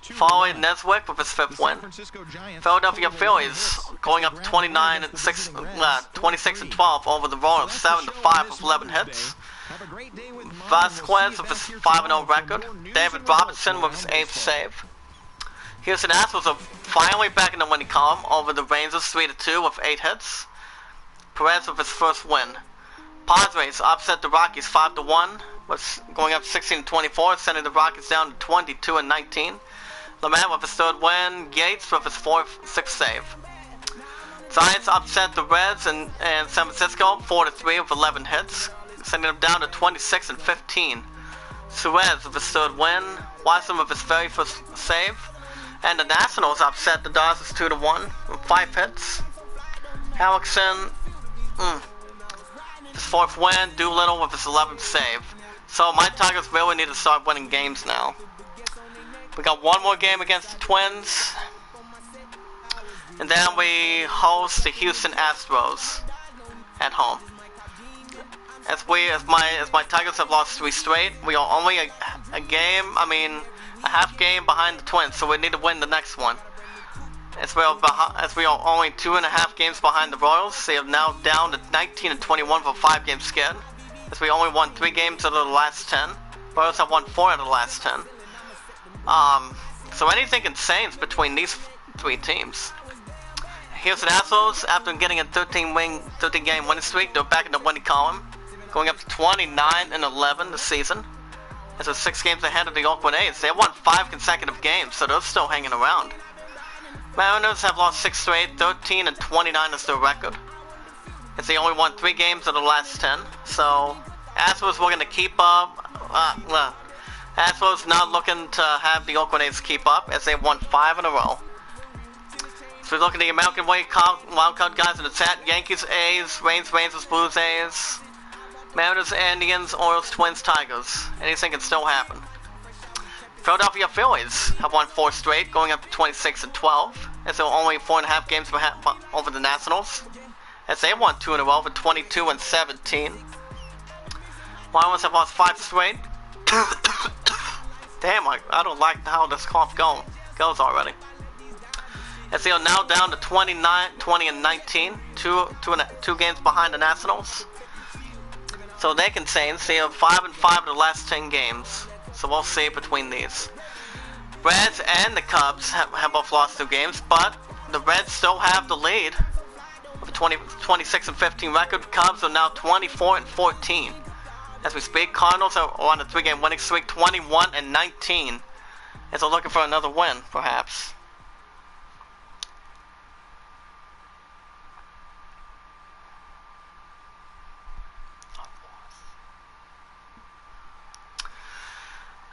A: Following Neswick with his 5th win. Philadelphia Phillies going up to 26-12 over the Royals, 7-5 with 11 hits. Vasquez with his 5-0 record. David Robertson with his 8th save. Houston Astros are finally back in the winning column over the Rangers 3-2 with 8 hits. Perez with his 1st win. Padres upset the Rockies 5-1, going up 16-24, sending the Rockies down to 22-19. Lamette with his 3rd win. Yates with his 6th save. Giants upset the Reds in San Francisco 4-3 with 11 hits, sending them down to 26-15. Suarez with his 3rd win. Watson with his very first save. And the Nationals upset the Dodgers 2-1 with 5 hits. Hellickson, his 4th win. Doolittle with his 11th save. So my Tigers really need to start winning games now. We got one more game against the Twins, and then we host the Houston Astros at home. As my Tigers have lost 3 straight, we are only a half game behind the Twins, so we need to win the next one. As we are only 2.5 games behind the Royals, they are now down to 19-21 for a 5-game skid. As we only won 3 games out of the last 10. Royals have won 4 out of the last 10. So anything can change between these 3 teams. Houston Astros, after getting a 13-game winning streak, they're back in the winning column, going up to 29-11 this season. As they're 6 games ahead of the Oakland A's. They won 5 consecutive games, so they're still hanging around. Mariners have lost 6 straight, 13-29 is their record, as they only won 3 games of the last 10. So Astros were going to keep up. Astros not looking to have the Oakland A's keep up, as they won 5 in a row. So we look at the American wildcard guys in the chat. Yankees, A's, Rangers, Blues, A's, Mariners, Indians, Orioles, Twins, Tigers. Anything can still happen. Philadelphia Phillies have won 4 straight, going up to 26-12, as they're only 4.5 games over the Nationals, as they won 2 in a row with 22-17. Marlins have lost 5 straight. Damn, I don't like how this cough goes. goes already. As they are now down to 20 and 19, two games behind the Nationals. So they can say they are 5 and 5 in the last 10 games. So we'll see between these. Reds and the Cubs have both lost 2 games, but the Reds still have the lead with a 26 and 15 record. Cubs are now 24 and 14. As we speak, Cardinals are on a 3-game winning streak, 21 and 19. As they're looking for another win, perhaps.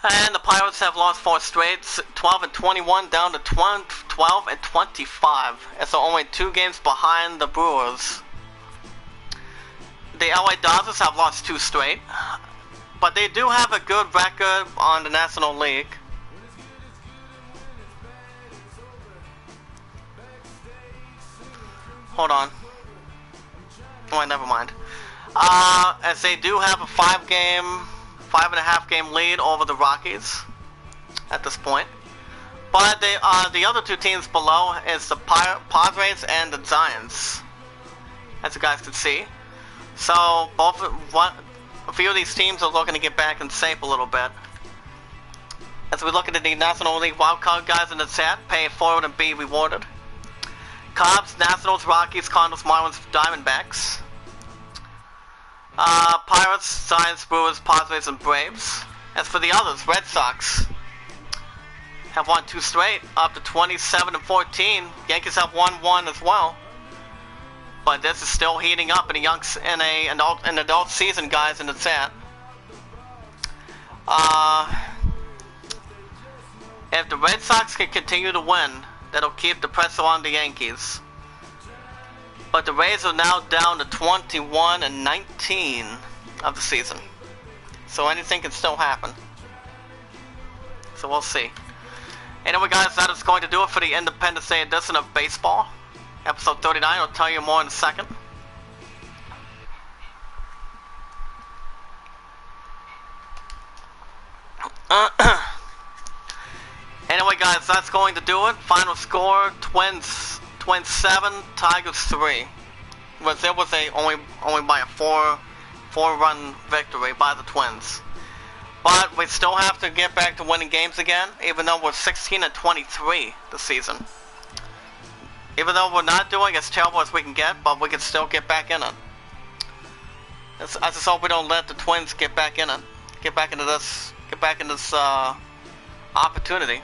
A: And the Pirates have lost 4 straight, 12 and 21 down to 12 and 25. As they're only 2 games behind the Brewers. The LA Dodgers have lost 2 straight, but they do have a good record on the National League. Hold on. Oh, never mind. As they do have a 5.5 game lead over the Rockies at this point. But they the other 2 teams below is the Padres and the Giants, as you guys can see. So a few of these teams are looking to get back in shape a little bit. As we look at the National League wildcard guys in the chat, pay it forward and be rewarded. Cubs, Nationals, Rockies, Cardinals, Marlins, Diamondbacks. Pirates, Giants, Brewers, Padres, and Braves. As for the others, Red Sox have won 2 straight, up to 27 and 14. Yankees have won 1 as well. But this is still heating up in an adult season, guys, in the chat. If the Red Sox can continue to win, that'll keep the pressure on the Yankees. But the Rays are now down to 21 and 19 of the season. So anything can still happen. So we'll see. Anyway, guys, that is going to do it for the Independence Day edition of baseball. Episode 39, I'll tell you more in a second. Anyway, guys, that's going to do it. Final score, Twins 7, Tigers 3. There was only by a 4-run victory by the Twins. But we still have to get back to winning games again, even though we're 16 and 23 this season. Even though we're not doing as terrible as we can get, but we can still get back in it. I just hope we don't let the Twins get back in it. Get back into this opportunity.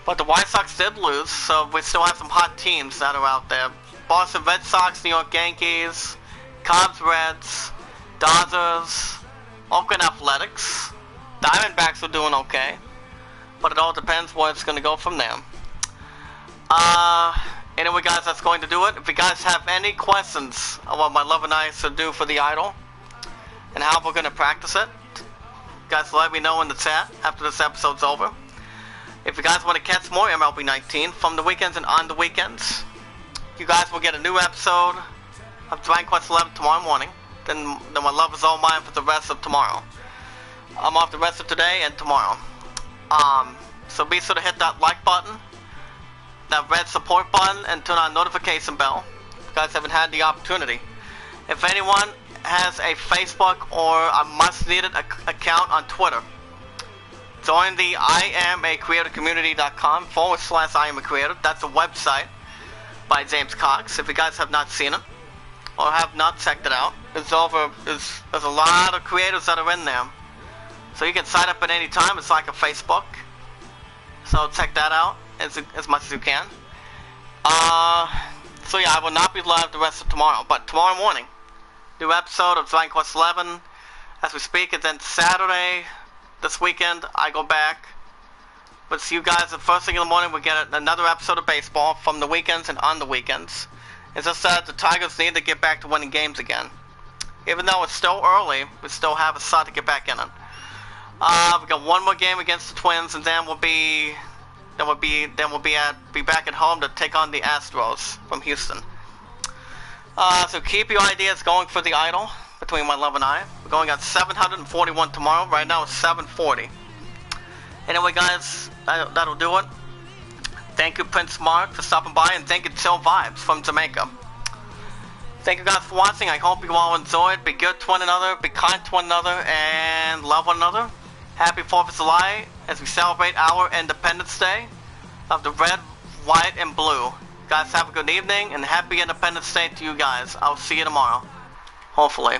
A: But the White Sox did lose, so we still have some hot teams that are out there. Boston Red Sox, New York Yankees, Cubs, Reds, Dodgers, Oakland Athletics. Diamondbacks are doing okay, but it all depends where it's going to go from there. Anyway, guys, that's going to do it. If you guys have any questions on what my love and I should do for the idol and how we're going to practice it, guys, let me know in the chat after this episode's over. If you guys want to catch more MLB 19 from the weekends and on the weekends, you guys will get a new episode of Dragon Quest 11 tomorrow morning. Then my love is all mine for the rest of tomorrow. I'm off the rest of today and tomorrow. So be sure to hit that like button, that red support button, and turn on notification bell if you guys haven't had the opportunity. If anyone has a Facebook or a must-needed account on Twitter, join the IamACreatorCommunity.com /IamACreator. That's a website by James Cox. If you guys have not seen it or have not checked it out, there's a lot of creators that are in there. So you can sign up at any time. It's like a Facebook. So check that out as much as you can. So yeah, I will not be live the rest of tomorrow, but tomorrow morning, new episode of Dragon Quest 11 as we speak, and then Saturday, this weekend, I go back. But see you guys the first thing in the morning. We get another episode of baseball from the weekends and on the weekends. It's just that the Tigers need to get back to winning games again. Even though it's still early, we still have a shot to get back in it. We got one more game against the Twins, and then we'll be back at home to take on the Astros from Houston. So keep your ideas going for the idol between my love and I. We're going at 741 tomorrow. Right now it's 740. Anyway, guys, that'll do it. Thank you, Prince Mark, for stopping by, and thank you, Chill Vibes from Jamaica. Thank you guys for watching. I hope you all enjoyed. Be good to one another, be kind to one another, and love one another. Happy 4th of July as we celebrate our Independence Day of the red, white, and blue. Guys, have a good evening, and happy Independence Day to you guys. I'll see you tomorrow. Hopefully.